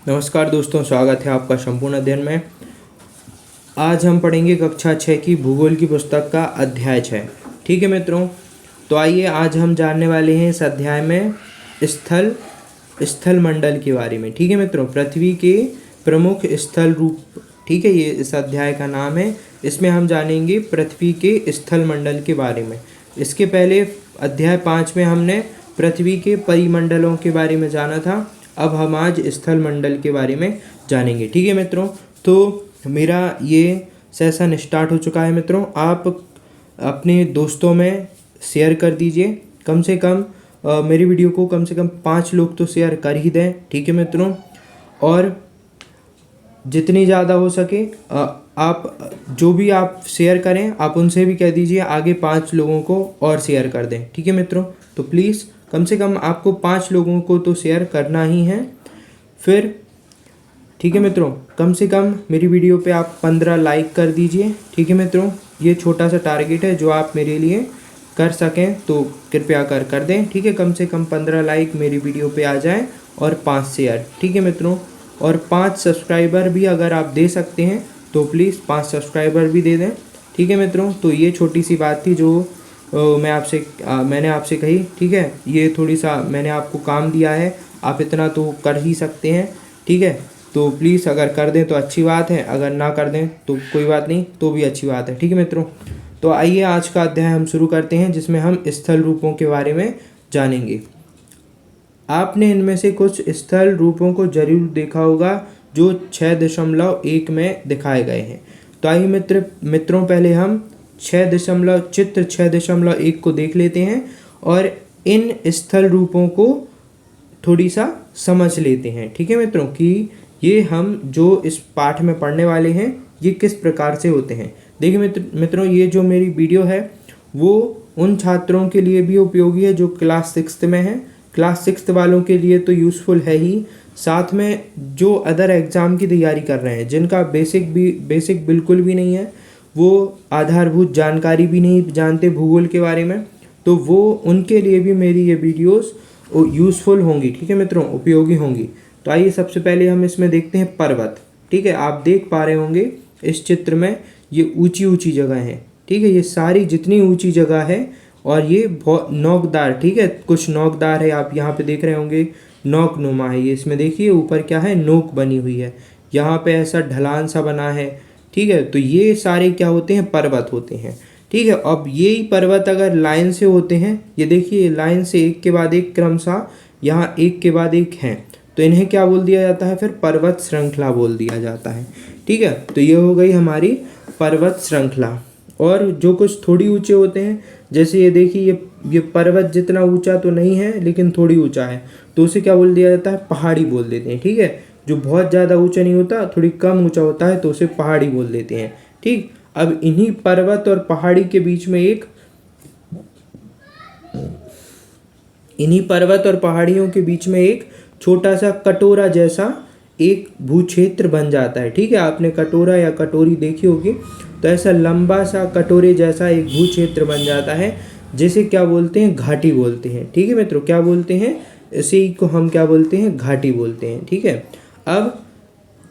नमस्कार दोस्तों, स्वागत है आपका संपूर्ण अध्ययन में। आज हम पढ़ेंगे कक्षा 6 की भूगोल की पुस्तक का अध्याय 6। ठीक है मित्रों, तो आइए आज हम जानने वाले हैं इस अध्याय में स्थल मंडल के बारे में। ठीक है मित्रों, पृथ्वी के प्रमुख स्थल रूप। ठीक है, ये इस अध्याय का नाम है। इसमें हम जानेंगे पृथ्वी के स्थल मंडल के बारे में। इसके पहले अध्याय 5 में हमने पृथ्वी के परिमंडलों के बारे में जाना था। अब हम आज स्थल मंडल के बारे में जानेंगे। ठीक है मित्रों, तो मेरा ये सेशन स्टार्ट हो चुका है। मित्रों, आप अपने दोस्तों में शेयर कर दीजिए। कम से कम मेरी वीडियो को कम से कम 5 लोग तो शेयर कर ही दें। ठीक है मित्रों, और जितनी ज़्यादा हो सके आप जो भी आप शेयर करें, आप उनसे भी कह दीजिए आगे 5 लोगों को और शेयर कर दें। ठीक है मित्रों, तो प्लीज़ कम से कम आपको 5 लोगों को तो शेयर करना ही है। फिर ठीक है मित्रों, कम से कम मेरी वीडियो पे आप 15 लाइक कर दीजिए। ठीक है मित्रों, ये छोटा सा टारगेट है जो आप मेरे लिए कर सकें, तो कृपया कर दें। ठीक है, कम से कम 15 लाइक मेरी वीडियो पे आ जाएं और 5 शेयर। ठीक है मित्रों, और 5 सब्सक्राइबर भी अगर आप दे सकते हैं तो प्लीज़ 5 सब्सक्राइबर भी दे दें। ठीक है मित्रों, तो ये छोटी सी बात थी जो मैंने आपसे कही। ठीक है, ये थोड़ी सा मैंने आपको काम दिया है, आप इतना तो कर ही सकते हैं। ठीक है, तो प्लीज़ अगर कर दें तो अच्छी बात है, अगर ना कर दें तो कोई बात नहीं, तो भी अच्छी बात है। ठीक है मित्रों, तो आइए आज का अध्याय हम शुरू करते हैं, जिसमें हम स्थल रूपों के बारे में जानेंगे। आपने इनमें से कुछ स्थल रूपों को जरूर देखा होगा जो 6.1 में दिखाए गए हैं। तो आइए मित्रों पहले हम 6.1 को देख लेते हैं और इन स्थल रूपों को थोड़ी सा समझ लेते हैं। ठीक है मित्रों, कि ये हम जो इस पाठ में पढ़ने वाले हैं ये किस प्रकार से होते हैं। देखिए मित्रों, ये जो मेरी वीडियो है वो उन छात्रों के लिए भी उपयोगी है जो क्लास 6 में हैं। क्लास 6 वालों के लिए तो यूज़फुल है ही, साथ में जो अदर एग्ज़ाम की तैयारी कर रहे हैं, जिनका बेसिक बिल्कुल भी नहीं है, वो आधारभूत जानकारी भी नहीं जानते भूगोल के बारे में, तो वो उनके लिए भी मेरी ये वीडियोस यूज़फुल होंगी। ठीक है मित्रों, उपयोगी होंगी। तो आइए सबसे पहले हम इसमें देखते हैं पर्वत। ठीक है, आप देख पा रहे होंगे इस चित्र में ये ऊंची ऊंची जगह हैं। ठीक है, ये सारी जितनी ऊंची जगह है और ये बहुत नोकदार। ठीक है, कुछ नोकदार है, आप यहाँ पे देख रहे होंगे नोक नुमा है ये। इसमें देखिए ऊपर क्या है, नोक बनी हुई है, यहाँ पे ऐसा ढलान सा बना है। ठीक है, तो ये सारे क्या होते हैं, पर्वत होते हैं। ठीक है, अब यही पर्वत अगर लाइन से होते हैं, ये देखिए लाइन से एक के बाद एक क्रमशः यहाँ एक के बाद एक हैं, तो इन्हें क्या बोल दिया जाता है, फिर पर्वत श्रृंखला बोल दिया जाता है। ठीक है, तो ये हो गई हमारी पर्वत श्रृंखला। और जो कुछ थोड़ी ऊंचे होते हैं, जैसे ये देखिए ये पर्वत जितना ऊंचा तो नहीं है लेकिन थोड़ी ऊंचा है, तो उसे क्या बोल दिया जाता है, पहाड़ी बोल देते हैं। ठीक है, जो बहुत ज़्यादा ऊंचा नहीं होता, थोड़ी कम ऊंचा होता है, तो उसे पहाड़ी बोल देते हैं। ठीक, अब इन्हीं पर्वत और पहाड़ी के बीच में इन्हीं पर्वत और पहाड़ियों के बीच में एक छोटा सा कटोरा जैसा एक भूक्षेत्र बन जाता है। ठीक है, आपने कटोरा या कटोरी देखी होगी, तो ऐसा लंबा सा कटोरे जैसा एक भूक्षेत्र बन जाता है, जिसे क्या बोलते हैं, घाटी बोलते हैं। ठीक है मित्रों, क्या बोलते हैं, इसी को हम क्या बोलते हैं, घाटी बोलते हैं। ठीक है, अब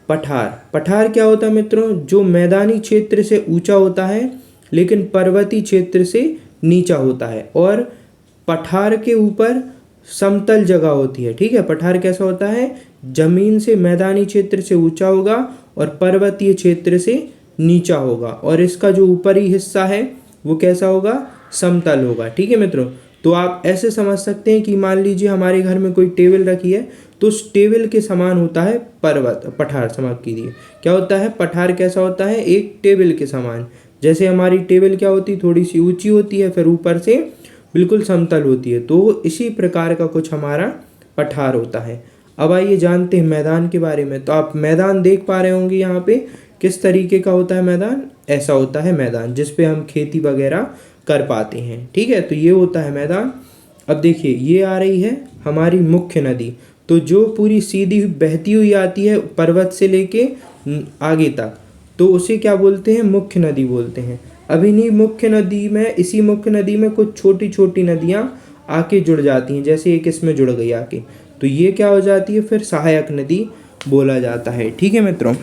पठार क्या होता है मित्रों, जो मैदानी क्षेत्र से ऊंचा होता है लेकिन पर्वतीय क्षेत्र से नीचा होता है, और पठार के ऊपर समतल जगह होती है। ठीक है, पठार कैसा होता है, जमीन से मैदानी क्षेत्र से ऊंचा होगा और पर्वतीय क्षेत्र से नीचा होगा, और इसका जो ऊपरी हिस्सा है वो कैसा होगा, समतल होगा। ठीक है मित्रों, तो आप ऐसे समझ सकते हैं कि मान लीजिए हमारे घर में कोई टेबल रखी है, तो उस टेबल के समान होता है पठार। समझ कीजिए क्या होता है, पठार कैसा होता है, एक टेबल के समान। जैसे हमारी टेबल क्या होती है, थोड़ी सी ऊंची होती है, फिर ऊपर से बिल्कुल समतल होती है, तो इसी प्रकार का कुछ हमारा पठार होता है। अब आइए जानते हैं मैदान के बारे में। तो आप मैदान देख पा रहे होंगे यहाँ पे किस तरीके का होता है मैदान, ऐसा होता है मैदान जिसपे हम खेती वगैरह कर पाते हैं। ठीक है, तो ये होता है मैदान। अब देखिए ये आ रही है हमारी मुख्य नदी, तो जो पूरी सीधी बहती हुई आती है पर्वत से लेके आगे तक, तो उसे क्या बोलते हैं, मुख्य नदी बोलते हैं। अब इसी मुख्य नदी में कुछ छोटी छोटी नदियाँ आके जुड़ जाती हैं, जैसे एक इसमें जुड़ गई आके, तो ये क्या हो जाती है फिर सहायक नदी। बोला जाता है। ठीक है मित्रों,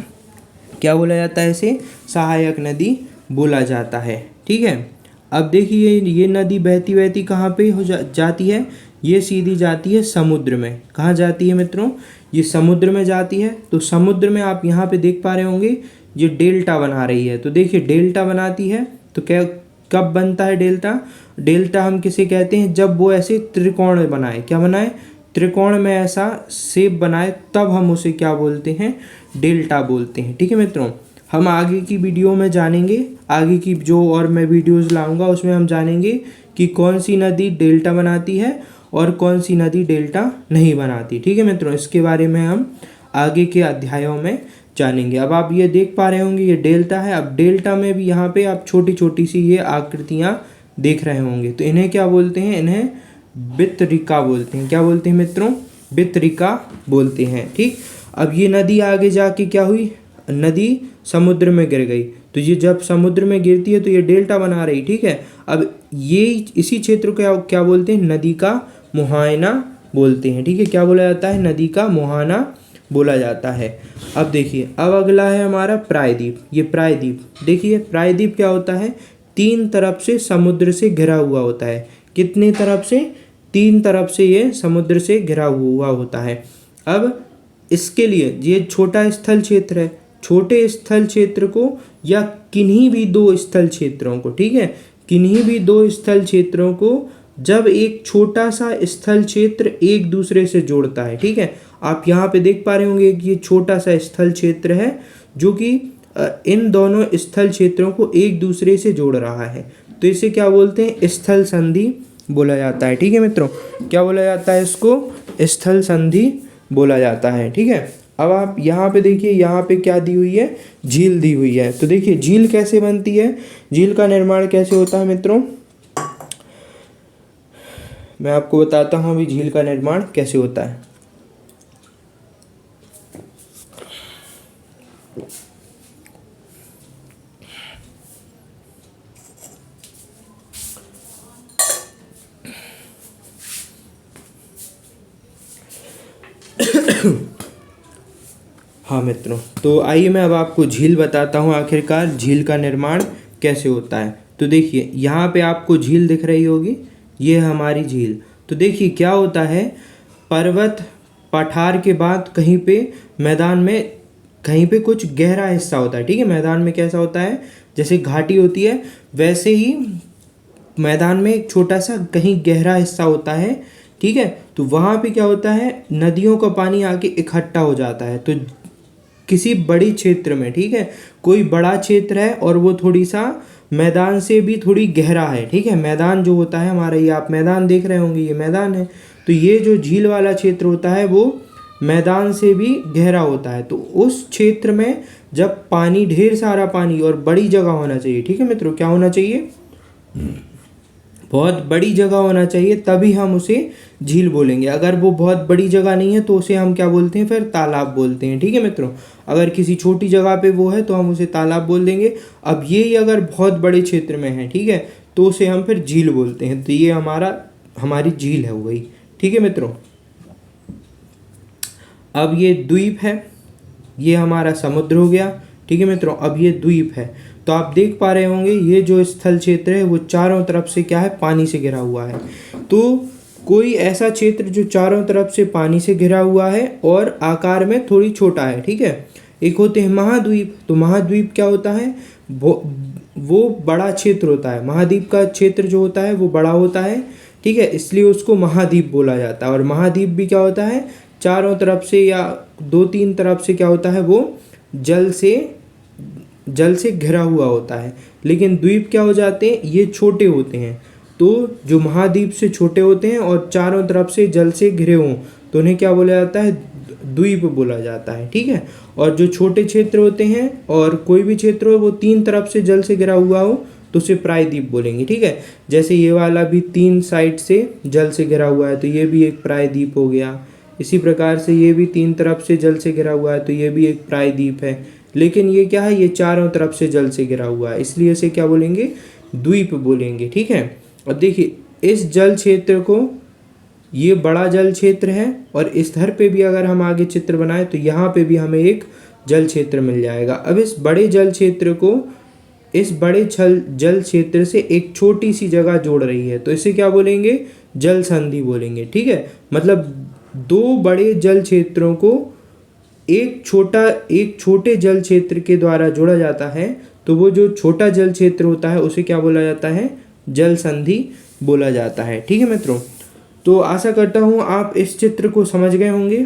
क्या बोला जाता है इसे? सहायक नदी बोला जाता है। ठीक है, अब देखिए ये नदी बहती बहती कहाँ पे जाती है? ये सीधी जाती है समुद्र में। कहाँ जाती है मित्रों? ये समुद्र में जाती है। तो समुद्र में आप यहाँ पे देख पा रहे होंगे ये डेल्टा बना रही है। तो देखिए डेल्टा बनाती है तो क्या कब बनता है डेल्टा? डेल्टा हम किसे कहते हैं? जब वो ऐसे त्रिकोण बनाए। क्या बनाए? त्रिकोण में ऐसा शेप बनाए, तब हम उसे क्या बोलते हैं? डेल्टा बोलते हैं। ठीक है मित्रों, हम आगे की वीडियो में जानेंगे, आगे की जो और मैं वीडियोस लाऊंगा उसमें हम जानेंगे कि कौन सी नदी डेल्टा बनाती है और कौन सी नदी डेल्टा नहीं बनाती। ठीक है मित्रों, इसके बारे में हम आगे के अध्यायों में जानेंगे। अब आप ये देख पा रहे होंगे ये डेल्टा है। अब डेल्टा में भी यहाँ पे आप छोटी छोटी सी ये आकृतियाँ देख रहे होंगे। तो इन्हें क्या बोलते हैं? इन्हें वितरिका बोलते हैं। क्या बोलते हैं मित्रों? वितरिका बोलते हैं। ठीक, अब ये नदी आगे जाके क्या हुई? नदी समुद्र में गिर गई। तो ये जब समुद्र में गिरती है तो ये डेल्टा बना रही। ठीक है, अब ये इसी क्षेत्र को क्या बोलते हैं? नदी का मुहाना बोलते हैं। ठीक है, क्या बोला जाता है? नदी का मुहाना बोला जाता है। अब देखिए, अब अगला है हमारा प्रायद्वीप। ये प्रायद्वीप, देखिए प्रायद्वीप क्या होता है? 3 तरफ से समुद्र से घिरा हुआ होता है। कितनी तरफ से? 3 तरफ से ये समुद्र से घिरा हुआ होता है। अब इसके लिए ये छोटा स्थल क्षेत्र है। छोटे स्थल क्षेत्र को या किन्हीं भी 2 स्थल क्षेत्रों को, ठीक है, किन्हीं भी 2 स्थल क्षेत्रों को जब एक छोटा सा स्थल क्षेत्र एक दूसरे से जोड़ता है। ठीक है, आप यहाँ पे देख पा रहे होंगे कि ये छोटा सा स्थल क्षेत्र है जो कि इन दोनों स्थल क्षेत्रों को एक दूसरे से जोड़ रहा है। तो इसे क्या बोलते हैं? स्थल संधि बोला जाता है। ठीक है मित्रों, क्या बोला जाता है इसको? स्थल संधि बोला जाता है। ठीक है, अब आप यहाँ पे देखिए, यहाँ पे क्या दी हुई है? झील दी हुई है। तो देखिए झील कैसे बनती है, झील का निर्माण कैसे होता है मित्रों? मैं आपको बताता हूँ अभी झील का निर्माण कैसे होता है। हाँ मित्रों, तो आइए मैं अब आपको झील बताता हूँ आखिरकार झील का निर्माण कैसे होता है। तो देखिए यहाँ पे आपको झील दिख रही होगी, ये है हमारी झील। तो देखिए क्या होता है, पर्वत पठार के बाद कहीं पे मैदान में कहीं पे कुछ गहरा हिस्सा होता है। ठीक है, मैदान में कैसा होता है? जैसे घाटी होती है वैसे ही मैदान में एक छोटा सा कहीं गहरा हिस्सा होता है। ठीक है, तो वहाँ पे क्या होता है? नदियों का पानी आके इकट्ठा हो जाता है। तो किसी बड़ी क्षेत्र में, ठीक है, कोई बड़ा क्षेत्र है और वो थोड़ी सा मैदान से भी थोड़ी गहरा है। ठीक है, मैदान जो होता है हमारा, ये आप मैदान देख रहे होंगे, ये मैदान है। तो ये जो झील वाला क्षेत्र होता है वो मैदान से भी गहरा होता है। तो उस क्षेत्र में जब पानी, ढेर सारा पानी और बड़ी जगह होना चाहिए। ठीक है मित्रों, क्या होना चाहिए? बहुत बड़ी जगह होना चाहिए, तभी हम उसे झील बोलेंगे। अगर वो बहुत बड़ी जगह नहीं है तो उसे हम क्या बोलते हैं? फिर तालाब बोलते हैं। ठीक है मित्रों, अगर किसी छोटी जगह पे वो है तो हम उसे तालाब बोल देंगे। अब ये अगर बहुत बड़े क्षेत्र में है, ठीक है, तो उसे हम फिर झील बोलते हैं। तो ये हमारी झील है वही। ठीक है मित्रों, अब ये द्वीप है, ये हमारा समुद्र हो गया। ठीक है मित्रों, अब ये द्वीप है। तो आप देख पा रहे होंगे ये जो स्थल क्षेत्र है वो चारों तरफ से क्या है? पानी से घिरा हुआ है। तो कोई ऐसा क्षेत्र जो चारों तरफ से पानी से घिरा हुआ है और आकार में थोड़ी छोटा है। ठीक है, एक होते हैं महाद्वीप। तो महाद्वीप क्या होता है? वो बड़ा क्षेत्र होता है। महाद्वीप का क्षेत्र जो होता है वो बड़ा होता है। ठीक है, इसलिए उसको महाद्वीप बोला जाता है। और महाद्वीप भी क्या होता है? चारों तरफ से या 2-3 तरफ से क्या होता है? वो जल से घिरा हुआ होता है। लेकिन द्वीप क्या हो जाते हैं? ये छोटे होते हैं। तो जो महाद्वीप से छोटे होते हैं और चारों तरफ से जल से घिरे हों तो उन्हें क्या बोला जाता है? द्वीप बोला जाता है। ठीक है, और जो छोटे क्षेत्र होते हैं और कोई भी क्षेत्र हो वो 3 तरफ से जल से घिरा हुआ हो तो उसे प्रायद्वीप बोलेंगे। ठीक है, जैसे ये वाला भी 3 साइड से जल से घिरा हुआ है तो ये भी एक प्रायद्वीप हो गया। इसी प्रकार से ये भी 3 तरफ से जल से घिरा हुआ है तो ये भी एक प्रायद्वीप है। लेकिन ये क्या है? ये चारों तरफ से जल से घिरा हुआ है, इसलिए इसे क्या बोलेंगे? द्वीप बोलेंगे। ठीक है, अब देखिए इस जल क्षेत्र को ये बड़ा जल क्षेत्र है और इधर पे भी अगर हम आगे चित्र बनाए तो यहाँ पे भी हमें एक जल क्षेत्र मिल जाएगा। अब इस बड़े जल क्षेत्र को इस बड़े जल क्षेत्र से एक छोटी सी जगह जोड़ रही है, तो इसे क्या बोलेंगे? जल संधि बोलेंगे। ठीक है, मतलब दो बड़े जल क्षेत्रों को एक छोटे जल क्षेत्र के द्वारा जोड़ा जाता है, तो वो जो छोटा जल क्षेत्र होता है उसे क्या बोला जाता है? जल संधि बोला जाता है। ठीक है मित्रों, तो आशा करता हूँ आप इस चित्र को समझ गए होंगे।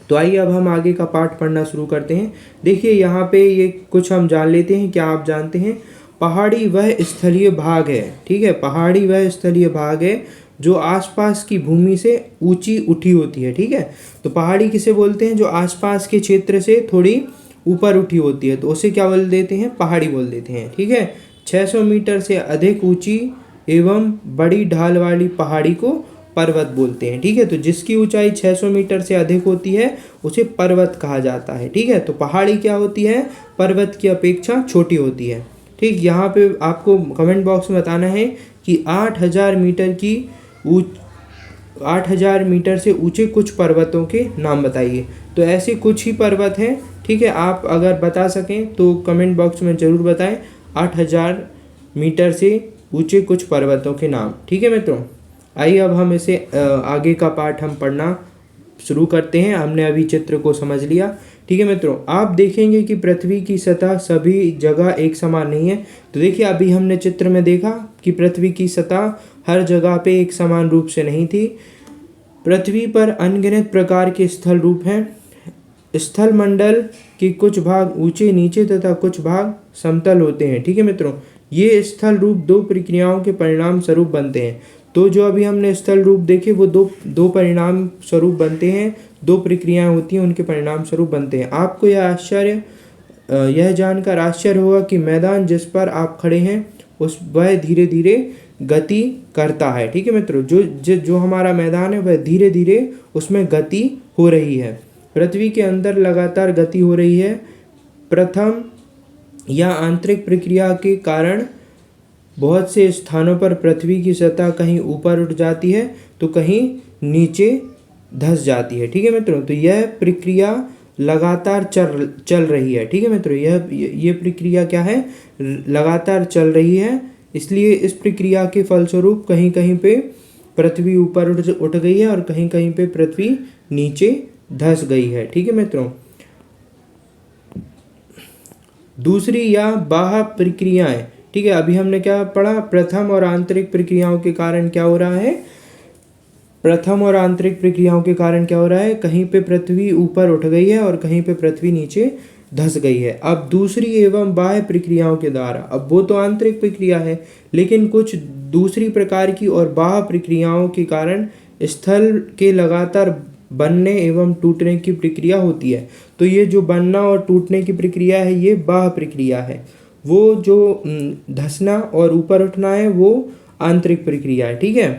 तो आइए अब हम आगे का पाठ पढ़ना शुरू करते हैं। देखिए यहाँ पे ये कुछ हम जान लेते हैं। क्या आप जानते हैं? पहाड़ी वह स्थलीय भाग है। ठीक है, पहाड़ी वह स्थलीय भाग है जो आसपास की भूमि से ऊंची उठी होती है। ठीक है, तो पहाड़ी किसे बोलते हैं? जो आसपास के क्षेत्र से थोड़ी ऊपर उठी होती है, तो उसे क्या बोल देते हैं? पहाड़ी बोल देते हैं। ठीक है, 600 मीटर से अधिक ऊंची एवं बड़ी ढाल वाली पहाड़ी को पर्वत बोलते हैं। ठीक है, तो जिसकी ऊंचाई 600 मीटर से अधिक होती है उसे पर्वत कहा जाता है। ठीक है, तो पहाड़ी क्या होती है? पर्वत की अपेक्षा छोटी होती है। ठीक, यहाँ पे आपको कमेंट बॉक्स में बताना है कि 8,000 मीटर से ऊंचे कुछ पर्वतों के नाम बताइए। तो ऐसे कुछ ही पर्वत हैं। ठीक है, आप अगर बता सकें तो कमेंट बॉक्स में ज़रूर बताएं 8,000 मीटर से ऊंचे कुछ पर्वतों के नाम। ठीक है मित्रों, आइए अब हम इसे आगे का पाठ हम पढ़ना शुरू करते हैं। हमने अभी चित्र को समझ लिया। ठीक है मित्रों, आप देखेंगे कि पृथ्वी की सतह सभी जगह एक समान नहीं है। तो देखिए अभी हमने चित्र में देखा कि पृथ्वी की सतह हर जगह पे एक समान रूप से नहीं थी। पृथ्वी पर अनगिनत प्रकार के स्थल रूप हैं। स्थल मंडल के कुछ भाग ऊंचे नीचे तथा कुछ भाग समतल होते हैं। ठीक है मित्रों, ये स्थल रूप दो प्रक्रियाओं के परिणाम स्वरूप बनते हैं। तो जो अभी हमने स्थल रूप देखे वो दो परिणाम स्वरूप बनते हैं। दो प्रक्रियाएं होती हैं, उनके परिणाम स्वरूप बनते हैं। आपको यह जानकर आश्चर्य होगा कि मैदान जिस पर आप खड़े हैं वह धीरे धीरे गति करता है। ठीक है मित्रों, जो हमारा मैदान है वह धीरे धीरे उसमें गति हो रही है। पृथ्वी के अंदर लगातार गति हो रही है। प्रथम या आंतरिक प्रक्रिया के कारण बहुत से स्थानों पर पृथ्वी की सतह कहीं ऊपर उठ जाती है तो कहीं नीचे धंस जाती है। ठीक है मित्रों, तो यह प्रक्रिया लगातार चल रही है। ठीक है मित्रों, ये प्रक्रिया क्या है? लगातार चल रही है। इसलिए इस प्रक्रिया के फलस्वरूप कहीं कहीं पे पृथ्वी ऊपर उठ गई है और कहीं कहीं पे पृथ्वी नीचे धंस गई है। ठीक है मित्रों, दूसरी या बाह्य प्रक्रियाएं। ठीक है, अभी हमने क्या पढ़ा? प्रथम और आंतरिक प्रक्रियाओं के कारण क्या हो रहा है? प्रथम और आंतरिक प्रक्रियाओं के कारण क्या हो रहा है? कहीं पे पृथ्वी ऊपर उठ गई है और कहीं पे पृथ्वी नीचे धंस गई है। अब दूसरी एवं बाह्य प्रक्रियाओं के द्वारा, अब वो तो आंतरिक प्रक्रिया है, लेकिन कुछ दूसरी प्रकार की और बाह्य प्रक्रियाओं के कारण स्थल के लगातार बनने एवं टूटने की प्रक्रिया होती है। तो ये जो बनना और टूटने की प्रक्रिया है ये बाह्य प्रक्रिया है। वो जो धंसना और ऊपर उठना है वो आंतरिक प्रक्रिया है। ठीक है,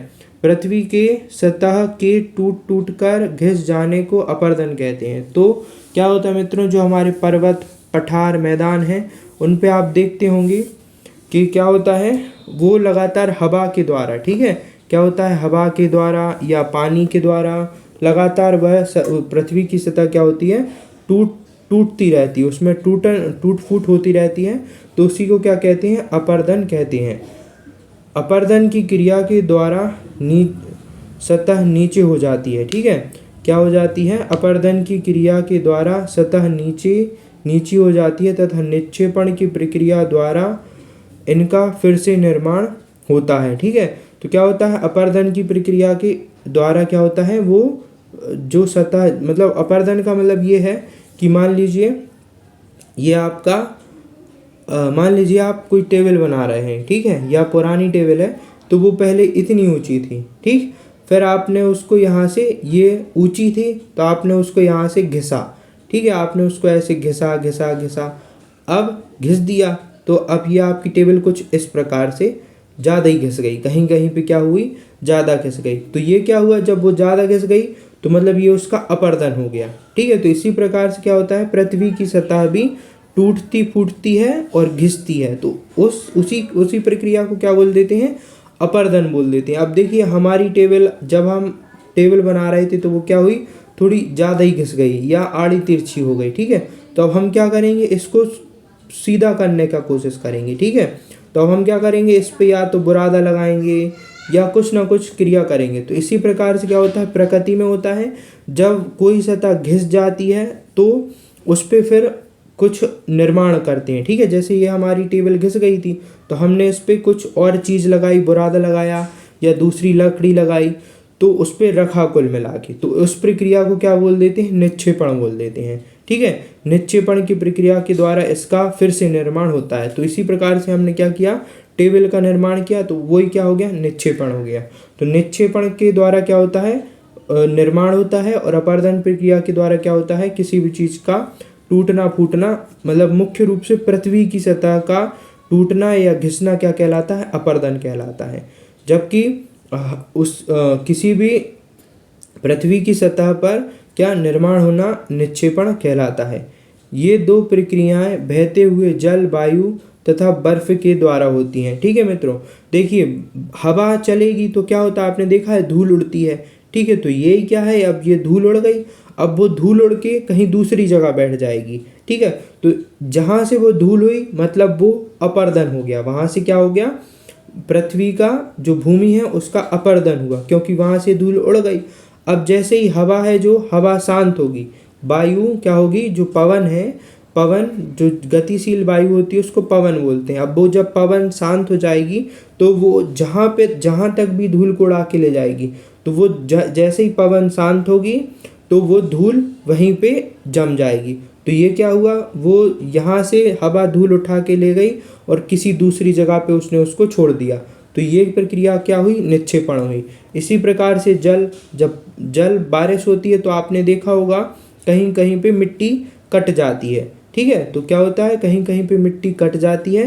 पृथ्वी के सतह के टूट कर घिस जाने को अपरदन कहते हैं। तो क्या होता है मित्रों? जो हमारे पर्वत पठार मैदान हैं उन पे आप देखते होंगे कि क्या होता है? वो लगातार हवा के द्वारा, ठीक है, क्या होता है? हवा के द्वारा या पानी के द्वारा लगातार वह पृथ्वी की सतह क्या होती है? टूटती रहती है, उसमें टूट फूट होती रहती है। तो उसी को क्या कहते हैं? अपरदन कहते हैं। अपरदन की क्रिया के द्वारा सतह नीचे हो जाती है। ठीक है, क्या हो जाती है? अपरदन की क्रिया के द्वारा सतह नीची हो जाती है तथा निक्षेपण की प्रक्रिया द्वारा इनका फिर से निर्माण होता है। ठीक है, तो क्या होता है? अपरदन की प्रक्रिया के द्वारा क्या होता है? वो जो सतह, मतलब अपरदन का मतलब ये है कि मान लीजिए ये आपका मान लीजिए आप कोई टेबल बना रहे हैं, ठीक है, या पुरानी टेबल है तो वो पहले इतनी ऊंची थी, ठीक, फिर आपने उसको यहाँ से, ये ऊंची थी तो आपने उसको यहाँ से घिसा, ठीक है, आपने उसको ऐसे घिसा घिसा घिसा, अब घिस दिया तो अब ये आपकी टेबल कुछ इस प्रकार से ज़्यादा ही घिस गई, कहीं कहीं पे क्या हुई? ज़्यादा घिस गई। तो ये क्या हुआ? जब वो ज़्यादा घिस गई तो मतलब ये उसका अपरदन हो गया। ठीक है, तो इसी प्रकार से क्या होता है? पृथ्वी की सतह भी टूटती फूटती है और घिसती है, तो उसी प्रक्रिया को क्या बोल देते हैं? अपरदन बोल देते हैं। अब देखिए हमारी टेबल जब हम टेबल बना रहे थे तो वो क्या हुई, थोड़ी ज़्यादा ही घिस गई या आड़ी तिरछी हो गई। ठीक है, तो अब हम क्या करेंगे, इसको सीधा करने का कोशिश करेंगे। ठीक है, तो अब हम क्या करेंगे, इस पे या तो बुरादा लगाएंगे या कुछ ना कुछ क्रिया करेंगे। तो इसी प्रकार से क्या होता है, प्रकृति में होता है, जब कोई सतह घिस जाती है तो उस पर फिर कुछ निर्माण करते हैं। ठीक है, जैसे ये हमारी टेबल घिस गई थी तो हमने इस पर कुछ और चीज़ लगाई, बुरादा लगाया या दूसरी लकड़ी लगाई, तो उस पर रखा कुल मिला के, तो उस प्रक्रिया को क्या बोल देते हैं, निक्षेपण बोल देते हैं। ठीक है, निक्षेपण की प्रक्रिया के द्वारा इसका फिर से निर्माण होता है। तो इसी प्रकार से हमने क्या किया, टेबल का निर्माण किया, तो वही क्या हो गया, निक्षेपण हो गया। तो निक्षेपण के द्वारा क्या होता है, निर्माण होता है, और अपर्दन प्रक्रिया के द्वारा क्या होता है, किसी भी चीज़ का टूटना फूटना, मतलब मुख्य रूप से पृथ्वी की सतह का टूटना या घिसना क्या कहलाता है, अपर्दन कहलाता है। जबकि किसी भी पृथ्वी की सतह पर क्या निर्माण होना निक्षेपण कहलाता है। ये दो प्रक्रियाएं बहते हुए जल, वायु तथा बर्फ के द्वारा होती हैं। ठीक है मित्रों, देखिए हवा चलेगी तो क्या होता है, आपने देखा है धूल उड़ती है। ठीक है, तो ये क्या है, अब ये धूल उड़ गई, अब वो धूल उड़ के कहीं दूसरी जगह बैठ जाएगी। ठीक है, तो जहाँ से वो धूल हुई मतलब वो अपर्दन हो गया, वहाँ से क्या हो गया, पृथ्वी का जो भूमि है उसका अपर्दन हुआ, क्योंकि वहाँ से धूल उड़ गई। अब जैसे ही हवा है, जो हवा शांत होगी, वायु क्या होगी, जो पवन है, पवन जो गतिशील वायु होती है उसको पवन बोलते हैं। अब वो जब पवन शांत हो जाएगी तो वो जहाँ तक भी धूल को उड़ा के ले जाएगी, तो वो जैसे ही पवन शांत होगी तो वो धूल वहीं पे जम जाएगी। तो ये क्या हुआ, वो यहाँ से हवा धूल उठा के ले गई और किसी दूसरी जगह पे उसने उसको छोड़ दिया। तो ये प्रक्रिया क्या हुई, निक्षेपण हुई। इसी प्रकार से जब बारिश होती है तो आपने देखा होगा कहीं कहीं पे मिट्टी कट जाती है। ठीक है, तो क्या होता है, कहीं कहीं पे मिट्टी कट जाती है,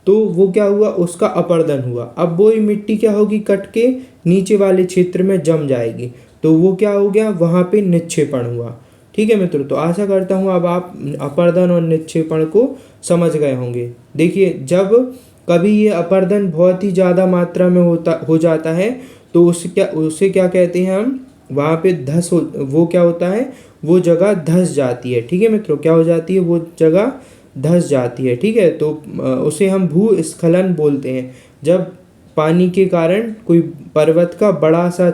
तो वो क्या हुआ, उसका अपर्दन हुआ। अब वो मिट्टी क्या होगी, कट के नीचे वाले क्षेत्र में जम जाएगी, तो वो क्या हो गया, वहाँ पे निक्षेपण हुआ। ठीक है मित्रों, तो आशा करता हूँ अब आप अपर्दन और निक्षेपण को समझ गए होंगे। देखिए जब कभी ये अपर्दन बहुत ही ज़्यादा मात्रा में हो जाता है तो उसे क्या कहते हैं हम, वहाँ पे वो क्या होता है, वो जगह धंस जाती है। ठीक है मित्रों, क्या हो जाती है, वो जगह धंस जाती है। ठीक है, तो उसे हम भूस्खलन बोलते हैं। जब पानी के कारण कोई पर्वत का बड़ा सा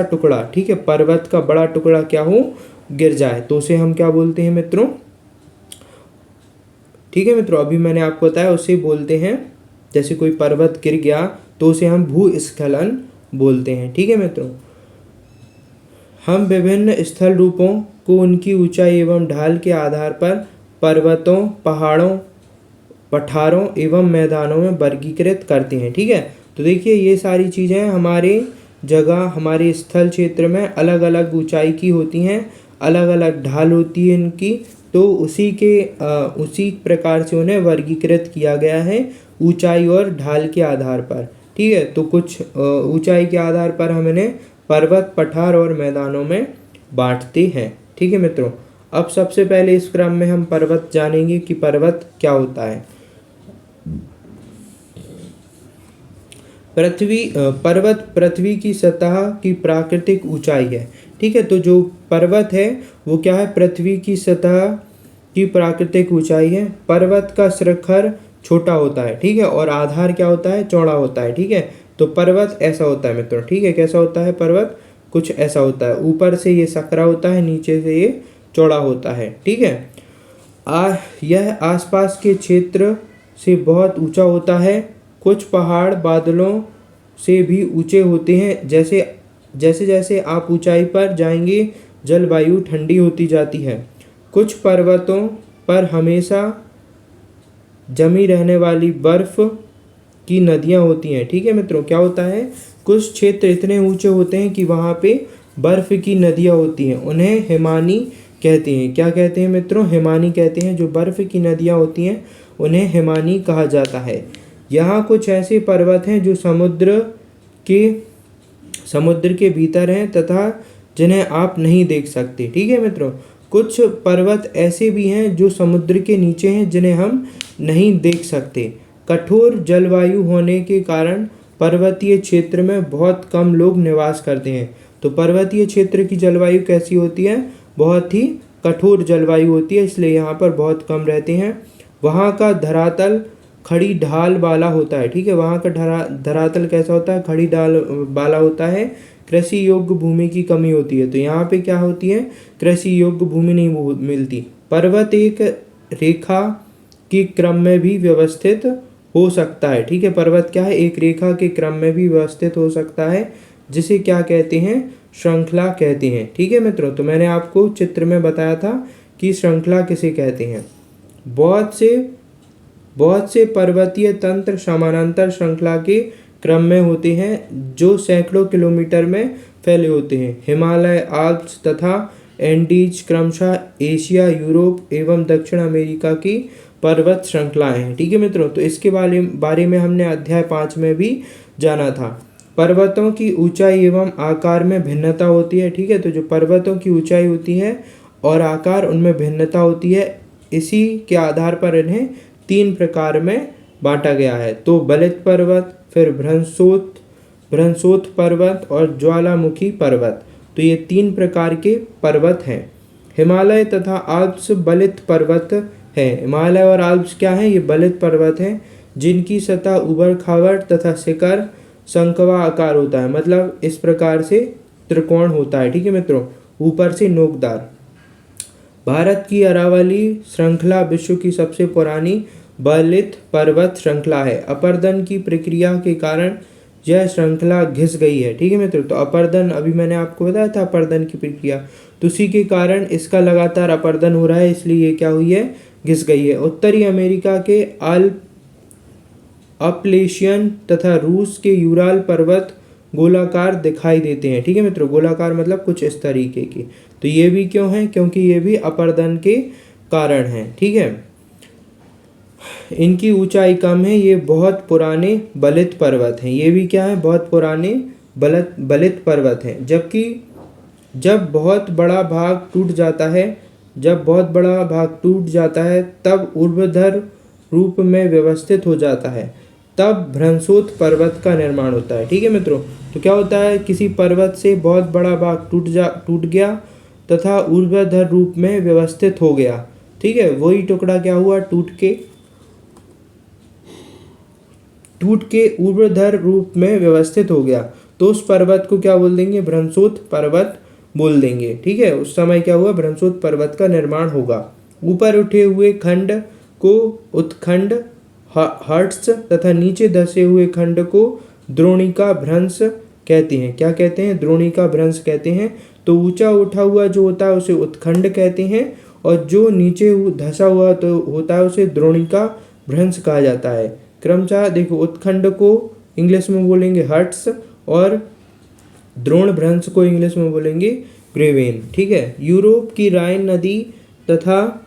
टुकड़ा, ठीक है, पर्वत का बड़ा टुकड़ा क्या हो, गिर जाए, तो उसे हम क्या बोलते हैं मित्रों। ठीक है मित्रों, अभी मैंने आपको बताया उसे बोलते हैं, जैसे कोई पर्वत गिर गया तो उसे हम भूस्खलन बोलते हैं। ठीक है मित्रों, हम विभिन्न स्थल रूपों को उनकी ऊंचाई एवं ढाल के आधार पर पर्वतों, पहाड़ों, पठारों एवं मैदानों में वर्गीकृत करते हैं। ठीक है, तो देखिए ये सारी चीज़ें हमारे स्थल क्षेत्र में अलग अलग ऊंचाई की होती हैं, अलग अलग ढाल होती है इनकी, तो उसी प्रकार से उन्हें वर्गीकृत किया गया है ऊंचाई और ढाल के आधार पर। ठीक है, तो कुछ ऊंचाई के आधार पर हम इन्हें पर्वत, पठार और मैदानों में बांटते हैं। ठीक है मित्रों, अब सबसे पहले इस क्रम में हम पर्वत जानेंगे कि पर्वत क्या होता है। पर्वत पृथ्वी की सतह की प्राकृतिक ऊंचाई है। ठीक है, तो जो पर्वत है वो क्या है, पृथ्वी की सतह की प्राकृतिक ऊंचाई है। पर्वत का शिखर छोटा होता है, ठीक है, और आधार क्या होता है, चौड़ा होता है। ठीक है, तो पर्वत ऐसा होता है मित्रों। ठीक है, कैसा होता है पर्वत, कुछ ऐसा होता है, ऊपर से ये सकरा होता है, नीचे से ये चौड़ा होता है। ठीक है, यह आसपास के क्षेत्र से बहुत ऊंचा होता है। कुछ पहाड़ बादलों से भी ऊंचे होते हैं। जैसे जैसे आप ऊंचाई पर जाएंगे जलवायु ठंडी होती जाती है। कुछ पर्वतों पर हमेशा जमी रहने वाली बर्फ की नदियां होती हैं। ठीक है मित्रों, क्या होता है, कुछ क्षेत्र इतने ऊंचे होते हैं कि वहाँ पे बर्फ की नदियां होती हैं, उन्हें हिमानी कहते हैं। क्या कहते हैं मित्रों, हिमानी कहते हैं। जो बर्फ की नदियां होती हैं उन्हें हिमानी कहा जाता है। यहाँ कुछ ऐसे पर्वत हैं जो समुद्र के भीतर हैं तथा जिन्हें आप नहीं देख सकते। ठीक है मित्रों, कुछ पर्वत ऐसे भी हैं जो समुद्र के नीचे हैं जिन्हें हम नहीं देख सकते। कठोर जलवायु होने के कारण पर्वतीय क्षेत्र में बहुत कम लोग निवास करते हैं। तो पर्वतीय क्षेत्र की जलवायु कैसी होती है? बहुत ही कठोर जलवायु होती है, इसलिए यहाँ पर बहुत कम रहते हैं। वहाँ का धरातल खड़ी ढाल वाला होता है। ठीक है, वहाँ का धरातल कैसा होता है? खड़ी ढाल वाला होता है। कृषि योग्य भूमि की कमी होती है। तो यहाँ पे क्या होती है? कृषि योग्य भूमि नहीं मिलती। पर्वत एक रेखा के क्रम में भी व्यवस्थित हो सकता है। ठीक है, पर्वत क्या है? एक रेखा के क्रम में भी व्यवस्थित हो सकता है, जिसे क्या कहते हैं? श्रृंखला कहते हैं। ठीक है मित्रों, तो मैंने आपको चित्र में बताया था कि श्रृंखला किसे कहते हैं। बहुत से पर्वतीय तंत्र समानांतर श्रृंखला के क्रम में होते हैं, जो सैकड़ों किलोमीटर में फैले होते हैं। हिमालय, आल्प्स तथा एंडीज क्रमशः एशिया, यूरोप एवं दक्षिण अमेरिका की पर्वत श्रृंखलाएं हैं। ठीक है मित्रों, तो इसके बारे में हमने अध्याय 5 में भी जाना था। पर्वतों की ऊंचाई एवं आकार में भिन्नता होती है। ठीक है, तो जो पर्वतों की ऊंचाई होती है और आकार, उनमें भिन्नता होती है। इसी के आधार पर इन्हें 3 प्रकार में बांटा गया है। तो बलित पर्वत, फिर भ्रंशोत्थ पर्वत और ज्वालामुखी पर्वत। तो ये 3 प्रकार के पर्वत हैं। हिमालय तथा आल्प्स बलित पर्वत है। हिमालय और आल्प्स क्या हैं? ये बलित पर्वत हैं, जिनकी सतह उबड़ खाबड़ तथा शिखर शंक्वा आकार होता है। मतलब इस प्रकार से त्रिकोण होता है। ठीक है मित्रों, ऊपर से नोकदार। भारत की अरावली श्रृंखला विश्व की सबसे पुरानी बलित पर्वत श्रृंखला है। अपर्दन की प्रक्रिया के कारण यह श्रृंखला घिस गई है। ठीक है मित्रों, तो अपर्दन, अभी मैंने आपको बताया था अपर्दन की प्रक्रिया, तो उसी के कारण इसका लगातार अपर्दन हो रहा है, इसलिए ये क्या हुई है? घिस गई है। उत्तरी अमेरिका के अपलेशियन तथा रूस के यूराल पर्वत गोलाकार दिखाई देते हैं। ठीक है मित्रों, गोलाकार मतलब कुछ इस तरीके की। तो ये भी क्यों है? क्योंकि ये भी अपर्दन के कारण है। ठीक है, इनकी ऊंचाई कम है। ये बहुत पुराने बलित पर्वत हैं। ये भी क्या है? बहुत पुराने बलित पर्वत हैं। जबकि जब बहुत बड़ा भाग टूट जाता है तब ऊर्ध्वाधर रूप में व्यवस्थित हो जाता है, तब भ्रंशोत्थ पर्वत का निर्माण होता है। ठीक है मित्रों, तो क्या होता है? किसी पर्वत से बहुत बड़ा भाग टूट गया तथा ऊर्ध्वाधर रूप में व्यवस्थित हो गया। ठीक है, वही टुकड़ा क्या हुआ? टूट के ऊर्ध्वाधर रूप में व्यवस्थित हो गया, तो उस पर्वत को क्या बोल देंगे? भ्रंशोत्थ पर्वत बोल देंगे। ठीक है, उस समय क्या हुआ? भ्रंशोत्थ पर्वत का निर्माण होगा। ऊपर उठे हुए खंड को उत्खंड हर्ट्स तथा नीचे धसे हुए खंड को द्रोणिका भ्रंश कहते हैं। क्या कहते हैं? द्रोणिका भ्रंश कहते हैं। तो ऊंचा उठा हुआ जो होता है उसे उत्खंड कहते हैं, और जो नीचे धसा हुआ तो होता है उसे द्रोणिका भ्रंश कहा जाता है। क्रमशः देखो, उत्खंड को इंग्लिश में बोलेंगे हर्ट्स और द्रोण भ्रंश को इंग्लिश में बोलेंगे ग्रेवेन। ठीक है, यूरोप की राइन नदी तथा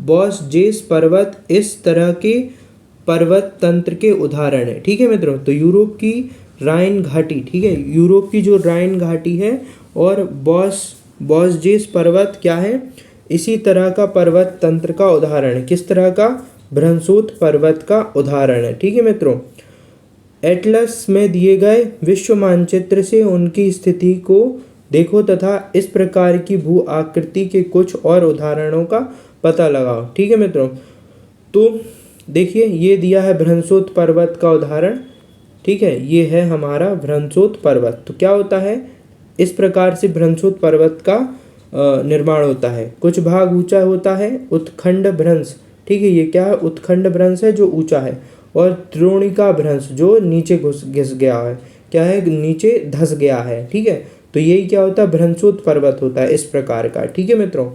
बॉसजेस पर्वत इस तरह के पर्वत तंत्र के उदाहरण है। ठीक है मित्रों, तो यूरोप की राइन घाटी, ठीक है, यूरोप की जो राइन घाटी है और बॉसजेस पर्वत क्या है? इसी तरह का पर्वत तंत्र का उदाहरण है। किस तरह का? भ्रंशोत्थ पर्वत का उदाहरण है। ठीक है मित्रों, एटलस में दिए गए विश्व मानचित्र से उनकी स्थिति को देखो तथा इस प्रकार की भू आकृति के कुछ और उदाहरणों का पता लगाओ। ठीक है मित्रों, तो देखिए ये दिया है भ्रंशोत्थ पर्वत का उदाहरण। ठीक है, ये है हमारा भ्रंशोत्थ पर्वत। तो क्या होता है? इस प्रकार से भ्रंशोत्थ पर्वत का निर्माण होता है। कुछ भाग ऊंचा होता है, उत्खंड भ्रंश। ठीक है, ये क्या है? उत्खंड भ्रंश है जो ऊंचा है, और द्रोणिका भ्रंश जो नीचे घिस गया है। क्या है? नीचे धस गया है। ठीक है, तो यही क्या होता है? भ्रंशोत्थ पर्वत होता है इस प्रकार का। ठीक है मित्रों,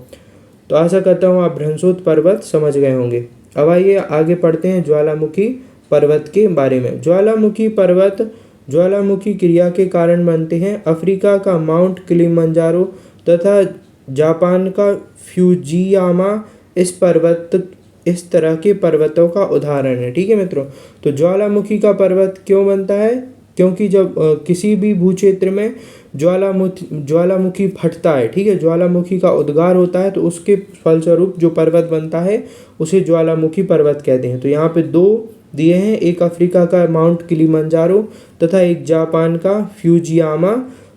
तो आशा करता हूँ आप भ्रंशोत्थ पर्वत समझ गए होंगे। अब आइए आगे पढ़ते हैं ज्वालामुखी पर्वत के बारे में। ज्वालामुखी पर्वत ज्वालामुखी क्रिया के कारण बनते हैं। अफ्रीका का माउंट किलिमंजारो तथा जापान का फ्यूजियामा इस तरह के पर्वतों का उदाहरण है। ठीक है मित्रों, तो ज्वालामुखी का पर्वत क्यों बनता है? क्योंकि जब किसी भी भू क्षेत्र में ज्वालामुखी फटता है, ठीक है, ज्वालामुखी का उद्गार होता है, तो उसके फलस्वरूप जो पर्वत बनता है उसे ज्वालामुखी पर्वत कहते हैं। तो यहाँ पे 2 दिए हैं, एक अफ्रीका का माउंट किलिमंजारो तथा एक जापान का फ्यूजियामा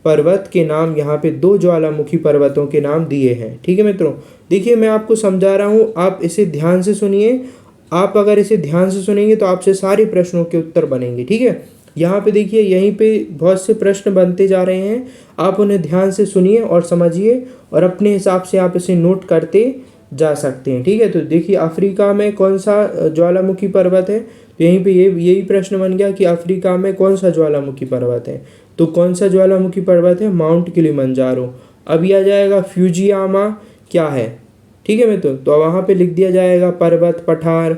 पर्वत के नाम, यहाँ पे 2 ज्वालामुखी पर्वतों के नाम दिए हैं। ठीक है मित्रों, देखिए मैं आपको समझा रहा हूँ, आप इसे ध्यान से सुनिए। आप अगर इसे ध्यान से सुनेंगे तो आपसे सारे प्रश्नों के उत्तर बनेंगे। ठीक है, यहाँ पे देखिए, यहीं पे बहुत से प्रश्न बनते जा रहे हैं, आप उन्हें ध्यान से सुनिए और समझिए और अपने हिसाब से आप इसे नोट करते जा सकते हैं। ठीक है, तो देखिए अफ्रीका में कौन सा ज्वालामुखी पर्वत है, तो यहीं पे यही प्रश्न बन गया कि अफ्रीका में कौन सा ज्वालामुखी पर्वत है, तो कौन सा ज्वालामुखी पर्वत है, माउंट किलिमंजारो। अब यह आ जाएगा फ्यूजियामा क्या है। ठीक है मित्रों, तो वहाँ पे लिख दिया जाएगा पर्वत, पठार,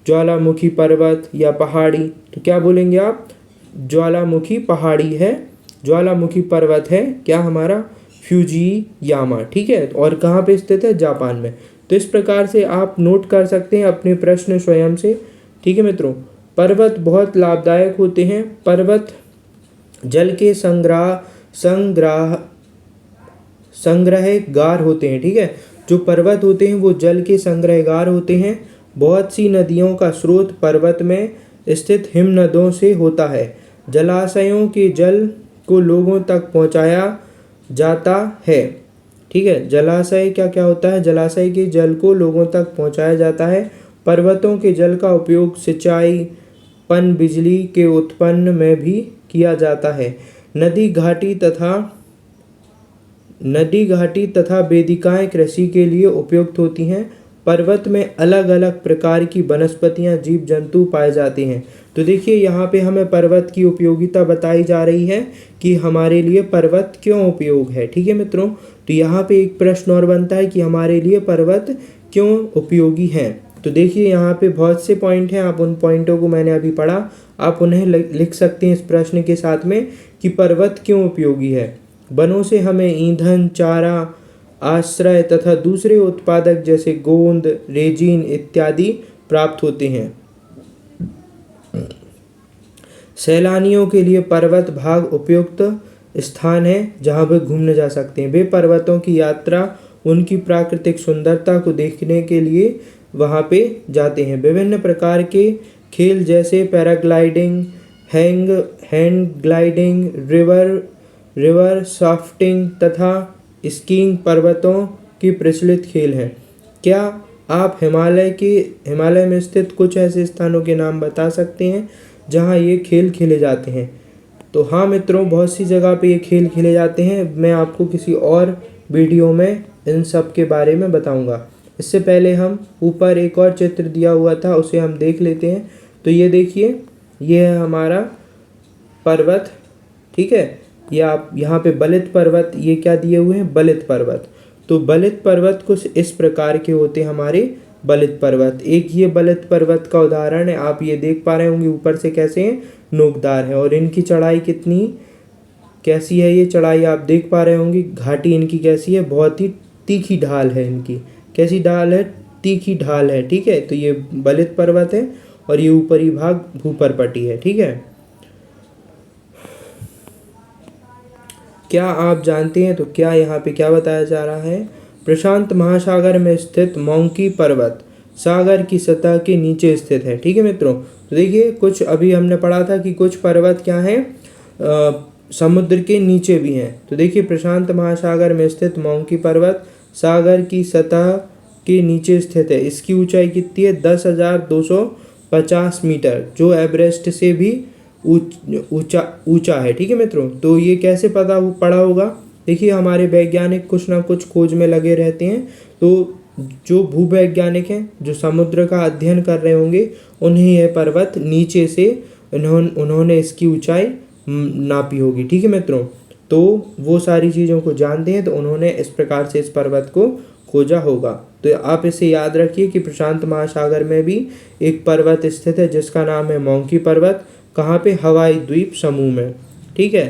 ज्वालामुखी पर्वत या पहाड़ी, तो क्या बोलेंगे आप, ज्वालामुखी पहाड़ी है, ज्वालामुखी पर्वत है क्या हमारा, फ्यूजियामा। ठीक है, और कहाँ पे स्थित है, जापान में। तो इस प्रकार से आप नोट कर सकते हैं अपने प्रश्न स्वयं से। ठीक है मित्रों, पर्वत बहुत लाभदायक होते हैं। पर्वत जल के संग्रहगार होते हैं। ठीक है, जो पर्वत होते हैं वो जल के संग्रहगार होते हैं। बहुत सी नदियों का स्रोत पर्वत में स्थित हिमनदों से होता है। जलाशयों के जल को लोगों तक पहुंचाया जाता है। ठीक है, जलाशय क्या क्या होता है, जलाशय के जल को लोगों तक पहुंचाया जाता है। पर्वतों के जल का उपयोग सिंचाई, पन बिजली के उत्पन्न में भी किया जाता है। नदी घाटी तथा वेदिकाएं कृषि के लिए उपयुक्त होती हैं। पर्वत में अलग अलग प्रकार की वनस्पतियां, जीव जंतु पाए जाते हैं। तो देखिए यहाँ पे हमें पर्वत की उपयोगिता बताई जा रही है कि हमारे लिए पर्वत क्यों उपयोग है। ठीक है मित्रों, तो यहाँ पे एक प्रश्न और बनता है कि हमारे लिए पर्वत क्यों उपयोगी हैं। तो देखिए यहाँ पे बहुत से पॉइंट हैं, आप उन पॉइंटों को मैंने अभी पढ़ा, आप उन्हें लिख सकते हैं इस प्रश्न के साथ में कि पर्वत क्यों उपयोगी है। वनों से हमें ईंधन, चारा, आश्रय तथा दूसरे उत्पादक जैसे गोंद, रेजिन इत्यादि प्राप्त होते हैं। सैलानियों के लिए पर्वत भाग उपयुक्त स्थान है जहां वे घूमने जा सकते हैं। वे पर्वतों की यात्रा उनकी प्राकृतिक सुंदरता को देखने के लिए वहां पे जाते हैं। विभिन्न प्रकार के खेल जैसे पैराग्लाइडिंग, हैंड ग्लाइडिंग, रिवर साफ्टिंग तथा स्कीइंग पर्वतों की प्रचलित खेल हैं। क्या आप हिमालय में स्थित कुछ ऐसे स्थानों के नाम बता सकते हैं जहां ये खेल खेले जाते हैं। तो हाँ मित्रों, बहुत सी जगह पे ये खेल खेले जाते हैं। मैं आपको किसी और वीडियो में इन सब के बारे में बताऊंगा। इससे पहले हम ऊपर एक और चित्र दिया हुआ था, उसे हम देख लेते हैं। तो ये देखिए, ये है हमारा पर्वत। ठीक है, ये आप यहाँ पे बलित पर्वत, ये क्या दिए हुए हैं, बलित पर्वत। तो बलित पर्वत कुछ इस प्रकार के होते हैं हमारे बलित पर्वत। एक ये बलित पर्वत का उदाहरण है, आप ये देख पा रहे होंगे ऊपर से कैसे हैं, नोकदार है। और इनकी चढ़ाई कैसी है, ये चढ़ाई आप देख पा रहे होंगे। घाटी इनकी कैसी है, बहुत ही तीखी ढाल है इनकी। कैसी ढाल है, तीखी ढाल है। ठीक है, तो ये बलित पर्वत है और ये ऊपरी भाग भूपरपटी है। ठीक है, क्या आप जानते हैं, तो क्या यहाँ पे क्या बताया जा रहा है, प्रशांत महासागर में स्थित मौंकी पर्वत सागर की सतह के नीचे स्थित है। ठीक है मित्रों, तो देखिए कुछ अभी हमने पढ़ा था कि कुछ पर्वत क्या हैं, समुद्र के नीचे भी हैं। तो देखिए प्रशांत महासागर में स्थित मौंकी पर्वत सागर की सतह के नीचे स्थित है। इसकी ऊंचाई कितनी है, 10,250 मीटर, जो एवरेस्ट से भी ऊंचा है। ठीक है मित्रों, तो ये कैसे पड़ा होगा, देखिए हमारे वैज्ञानिक कुछ ना कुछ खोज में लगे रहते हैं। तो जो भूवैज्ञानिक हैं, जो समुद्र का अध्ययन कर रहे होंगे, उन्हें यह पर्वत नीचे से उन्होंने इसकी ऊंचाई नापी होगी। ठीक है मित्रों, तो वो सारी चीज़ों को जानते हैं, तो उन्होंने इस प्रकार से इस पर्वत को खोजा होगा। तो आप इसे याद रखिए कि प्रशांत महासागर में भी एक पर्वत स्थित है जिसका नाम है मौंकी पर्वत। कहाँ पे, हवाई द्वीप समूह में। ठीक है,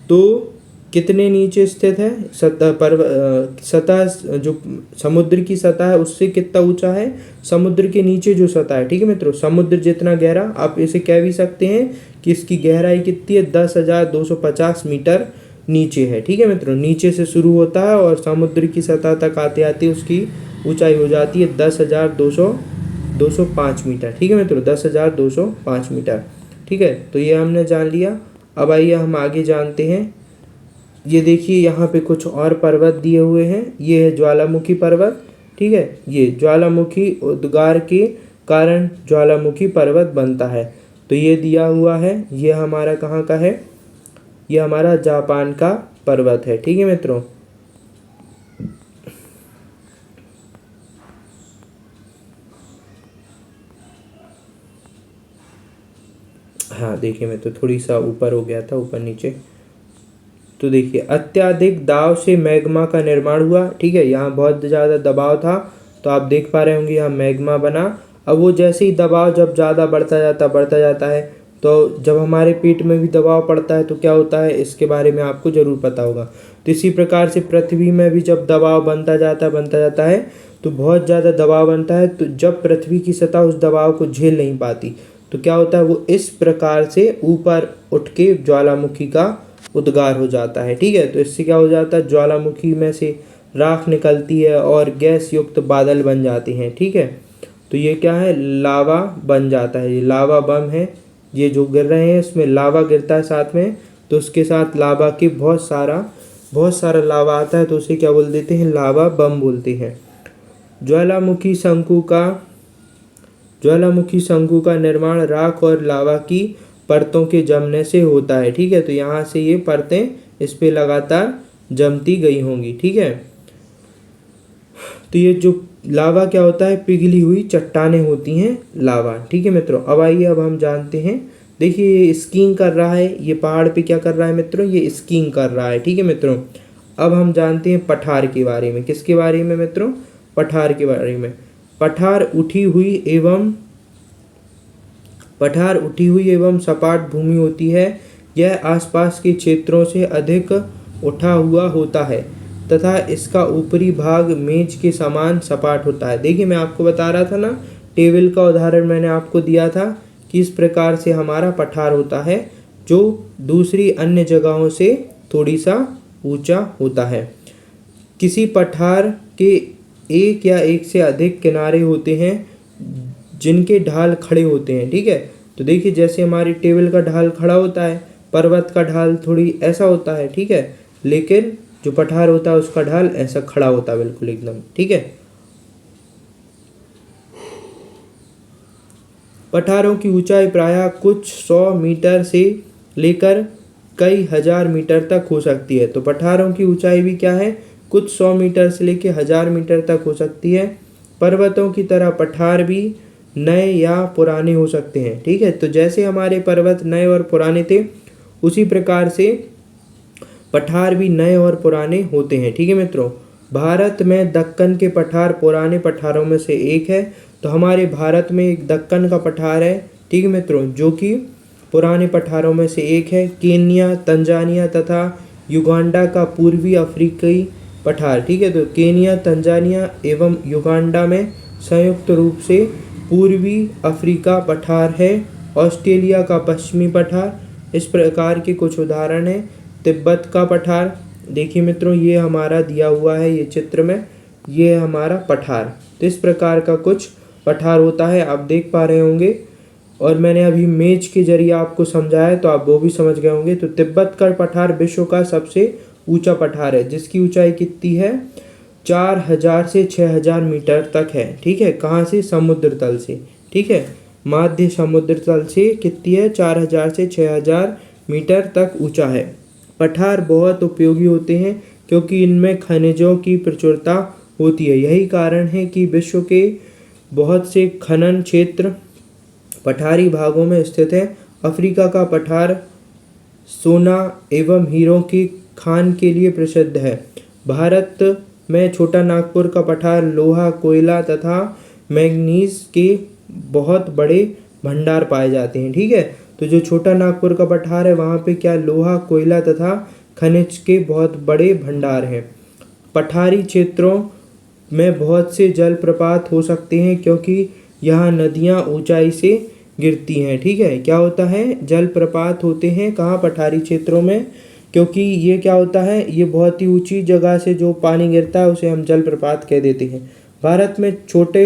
तो कितने नीचे स्थित है, सतह जो समुद्र की सतह है उससे कितना ऊंचा है, समुद्र के नीचे जो सतह है। ठीक है मित्रों, समुद्र जितना गहरा, आप इसे कह भी सकते हैं कि इसकी गहराई कितनी है, 10,250 मीटर नीचे है। ठीक है मित्रों, नीचे से शुरू होता है और समुद्र की सतह तक आते आते उसकी ऊंचाई हो जाती है 10,205 मीटर। ठीक है मित्रों, 10,205 मीटर। ठीक है, तो ये हमने जान लिया। अब आइए हम आगे जानते हैं। ये देखिए यहाँ पे कुछ और पर्वत दिए हुए हैं। ये है ज्वालामुखी पर्वत। ठीक है, ये ज्वालामुखी उद्गार के कारण ज्वालामुखी पर्वत बनता है। तो ये दिया हुआ है, ये हमारा कहाँ का है, ये हमारा जापान का पर्वत है। ठीक है मित्रों, हाँ देखिए मैं तो थोड़ी सा ऊपर हो गया था, ऊपर नीचे। तो देखिए अत्यधिक दाब से मैग्मा का निर्माण हुआ। ठीक है, यहाँ बहुत ज़्यादा दबाव था, तो आप देख पा रहे होंगे यहाँ मैग्मा बना। अब वो जैसे ही दबाव जब ज़्यादा बढ़ता जाता है, तो जब हमारे पेट में भी दबाव पड़ता है तो क्या होता है, इसके बारे में आपको ज़रूर पता होगा। तो इसी प्रकार से पृथ्वी में भी जब दबाव बनता जाता है तो बहुत ज़्यादा दबाव बनता है। तो जब पृथ्वी की सतह उस दबाव को झेल नहीं पाती तो क्या होता है, वो इस प्रकार से ऊपर उठ के ज्वालामुखी का उद्गार हो जाता है। ठीक है, तो इससे क्या हो जाता है, ज्वालामुखी में से राख निकलती है और गैस युक्त बादल बन जाते हैं। ठीक है, तो ये क्या है, लावा बन जाता है। ये लावा बम है, ये जो गिर रहे हैं इसमें लावा गिरता है साथ में, तो उसके साथ लावा के बहुत सारा लावा आता है, तो उसे क्या बोल देते हैं, लावा बम बोलते हैं। ज्वालामुखी शंकु का निर्माण राख और लावा की परतों के जमने से होता है। ठीक है, तो यहाँ से ये परतें इस पे लगातार जमती गई होंगी। ठीक है, तो ये जो लावा क्या होता है, पिघली हुई चट्टानें होती हैं लावा। ठीक है मित्रों, अब आइए अब हम जानते हैं। देखिए ये स्कीइंग कर रहा है, ये पहाड़ पे क्या कर रहा है मित्रों, ये स्कीइंग कर रहा है। ठीक है मित्रों, अब हम जानते हैं पठार के बारे में। किसके बारे में मित्रों, पठार के बारे में। पठार उठी हुई एवं सपाट भूमि होती है। यह आसपास के क्षेत्रों से अधिक उठा हुआ होता है तथा इसका ऊपरी भाग मेज के समान सपाट होता है। देखिए मैं आपको बता रहा था ना, टेबल का उदाहरण मैंने आपको दिया था कि इस प्रकार से हमारा पठार होता है जो दूसरी अन्य जगहों से थोड़ी सा ऊंचा होता है। किसी पठार के एक या एक से अधिक किनारे होते हैं जिनके ढाल खड़े होते हैं। ठीक है, तो देखिए जैसे हमारी टेबल का ढाल खड़ा होता है, पर्वत का ढाल थोड़ी ऐसा होता है। ठीक है, लेकिन जो पठार होता है उसका ढाल ऐसा खड़ा होता है बिल्कुल एकदम। ठीक है, पठारों की ऊंचाई प्रायः कुछ 100 मीटर से लेकर कई हजार मीटर तक हो सकती है। तो पठारों की ऊंचाई भी क्या है, कुछ 100 मीटर से लेकर 1000 मीटर तक हो सकती है। पर्वतों की तरह पठार भी नए या पुराने हो सकते हैं। ठीक है, तो जैसे हमारे पर्वत नए और पुराने थे, उसी प्रकार से पठार भी नए और पुराने होते हैं। ठीक है मित्रों, भारत में दक्कन के पठार पुराने पठारों में से एक है। तो हमारे भारत में एक दक्कन का पठार है। ठीक है मित्रों, जो कि पुराने पठारों में से एक है। केन्या, तंजानिया तथा युगांडा का पूर्वी अफ्रीकी पठार। ठीक है, तो केन्या, तंजानिया एवं युगांडा में संयुक्त रूप से पूर्वी अफ्रीका पठार है। ऑस्ट्रेलिया का पश्चिमी पठार। इस प्रकार के कुछ उदाहरण हैं। तिब्बत का पठार, देखिए मित्रों ये हमारा दिया हुआ है, ये चित्र में ये हमारा पठार। तो इस प्रकार का कुछ पठार होता है, आप देख पा रहे होंगे। और मैंने अभी मेज के जरिए आपको समझाया तो आप वो भी समझ गए होंगे। तो तिब्बत का पठार विश्व का सबसे ऊंचा पठार है, जिसकी ऊंचाई कितनी है, 4000 से 6000 मीटर तक है। ठीक है, कहाँ से, समुद्र तल से। ठीक है, मध्य समुद्र तल से कितनी है, 4000 से 6000 मीटर तक ऊंचा है। पठार बहुत उपयोगी होते हैं क्योंकि इनमें खनिजों की प्रचुरता होती है। यही कारण है कि विश्व के बहुत से खनन क्षेत्र पठारी भागों में स्थित है। अफ्रीका का पठार सोना एवं हीरों की खान के लिए प्रसिद्ध है। भारत में छोटा नागपुर का पठार लोहा, कोयला तथा मैंगनीज के बहुत बड़े भंडार पाए जाते हैं। ठीक है, तो जो छोटा नागपुर का पठार है वहाँ पे क्या, लोहा, कोयला तथा खनिज के बहुत बड़े भंडार हैं। पठारी क्षेत्रों में बहुत से जलप्रपात हो सकते हैं क्योंकि यहाँ नदियाँ ऊंचाई से गिरती हैं। ठीक है, क्या होता है, जलप्रपात होते हैं कहाँ, पठारी क्षेत्रों में, क्योंकि ये क्या होता है, ये बहुत ही ऊंची जगह से जो पानी गिरता है उसे हम जलप्रपात कह देते हैं। भारत में छोटे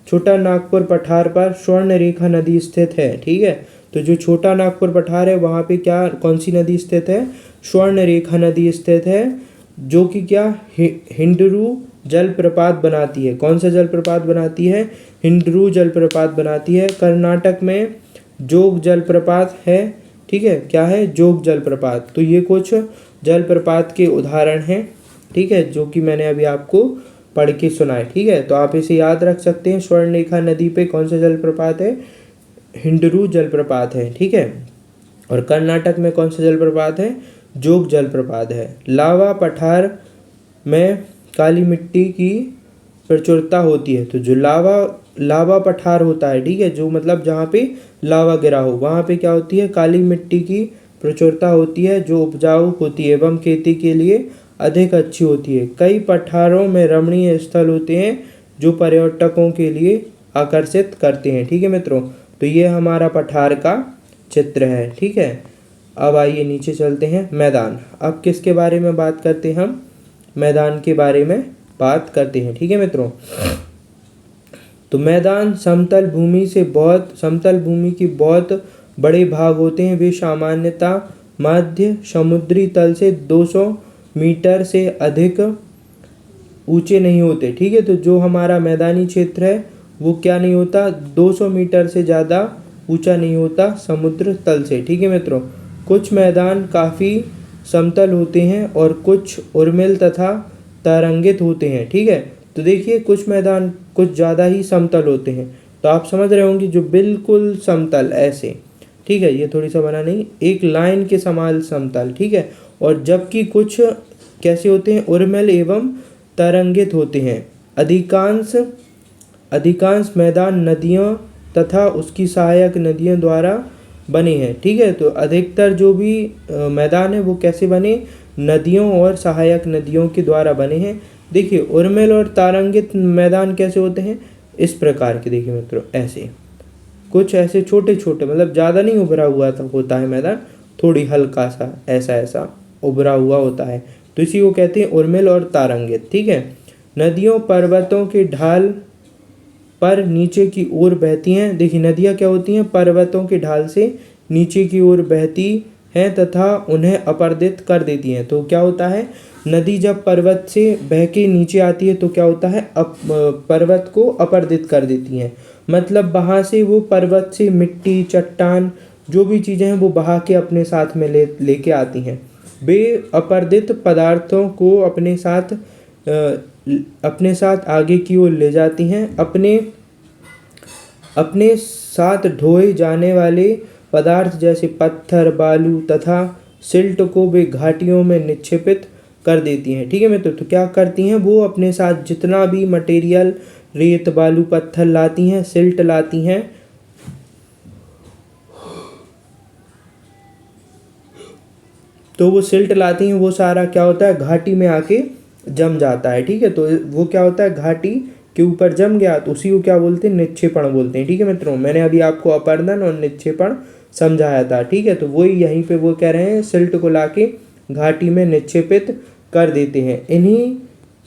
छोटा नागपुर पठार पर स्वर्ण रेखा नदी स्थित है। ठीक है, तो जो छोटा नागपुर पठार है वहाँ पे क्या कौन सी नदी स्थित है? स्वर्ण रेखा नदी स्थित है, जो कि क्या हिंडरू जलप्रपात बनाती है। कौन सा जलप्रपात बनाती है? हिंडरू जलप्रपात बनाती है। कर्नाटक में जोग जलप्रपात है। ठीक है, क्या है? जोग जलप्रपात। तो ये कुछ जलप्रपात के उदाहरण हैं, ठीक है, जो कि मैंने अभी आपको पढ़ के सुनाए। ठीक है, तो आप इसे याद रख सकते हैं। स्वर्णरेखा नदी पे कौन सा जलप्रपात है? हिंडरू जलप्रपात है। ठीक है, और कर्नाटक में कौन सा जलप्रपात है? जोग जलप्रपात है। लावा पठार में काली मिट्टी की प्रचुरता होती है। तो जो लावा पठार होता है, ठीक है, जो मतलब जहाँ पे लावा गिरा हो, वहाँ पे क्या होती है? काली मिट्टी की प्रचुरता होती है, जो उपजाऊ होती है एवं खेती के लिए अधिक अच्छी होती है। कई पठारों में रमणीय स्थल होते हैं जो पर्यटकों के लिए आकर्षित करते हैं। ठीक है मित्रों, तो ये हमारा पठार का चित्र है। ठीक है, अब आइए नीचे चलते हैं। मैदान। अब किसके बारे में बात करते हैं हम? मैदान के बारे में बात करते हैं। ठीक है मित्रों, तो मैदान समतल भूमि की बहुत बड़े भाग होते हैं। वे सामान्यतः मध्य समुद्री तल से 200 मीटर से अधिक ऊंचे नहीं होते। ठीक है, तो जो हमारा मैदानी क्षेत्र है वो क्या नहीं होता? 200 मीटर से ज़्यादा ऊंचा नहीं होता समुद्र तल से। ठीक है मित्रों, कुछ मैदान काफ़ी समतल होते हैं और कुछ उर्मिल तथा तरंगित होते हैं। ठीक है, तो देखिए कुछ मैदान कुछ ज़्यादा ही समतल होते हैं, तो आप समझ रहे होंगे जो बिल्कुल समतल ऐसे, ठीक है, ये थोड़ी सा बना नहीं, एक लाइन के समान समतल। ठीक है, और जबकि कुछ कैसे होते हैं? उर्मिल एवं तरंगित होते हैं। अधिकांश मैदान नदियों तथा उसकी सहायक नदियों द्वारा बने हैं। ठीक है, तो अधिकतर जो भी मैदान है वो कैसे बने? नदियों और सहायक नदियों के द्वारा बने हैं। देखिए उर्मिल और तारांकित मैदान कैसे होते हैं? इस प्रकार के। देखिए मित्रों, ऐसे कुछ ऐसे छोटे छोटे, मतलब ज़्यादा नहीं उभरा हुआ होता है मैदान, थोड़ी हल्का सा ऐसा उभरा हुआ होता है, तो इसी को कहते हैं उर्मिल और तारांकित। ठीक है, नदियों पर्वतों के ढाल पर नीचे की ओर बहती हैं। देखिए नदियाँ क्या होती हैं? पर्वतों के ढाल से नीचे की ओर बहती हैं तथा उन्हें अपर्दित कर देती हैं। तो क्या होता है? नदी जब पर्वत से बह के नीचे आती है तो क्या होता है? पर्वत को अपर्दित कर देती हैं, मतलब वहाँ से वो पर्वत से मिट्टी, चट्टान, जो भी चीज़ें हैं वो बहा के अपने साथ में लेके आती हैं। वे अपर्दित पदार्थों को अपने साथ आगे की ओर ले जाती हैं। अपने साथ ढोए जाने वाले पदार्थ जैसे पत्थर, बालू तथा सिल्ट को वे घाटियों में निक्षेपित कर देती हैं। ठीक है मित्रों, तो क्या करती हैं? वो अपने साथ जितना भी मटेरियल, रेत, बालू, पत्थर लाती हैं, सिल्ट लाती हैं, तो वो सिल्ट लाती हैं, वो सारा क्या होता है? घाटी में आके जम जाता है। ठीक है, तो वो क्या होता है? घाटी के ऊपर जम गया तो उसी को क्या बोलते हैं? निक्षेपण बोलते हैं। ठीक है मित्रों, मैंने अभी आपको अपर्दन और निक्षेपण समझाया था। ठीक है, तो वही यहीं पे वो कह रहे हैं, सिल्ट को लाके घाटी में निक्षेपित कर देते हैं। इन्हीं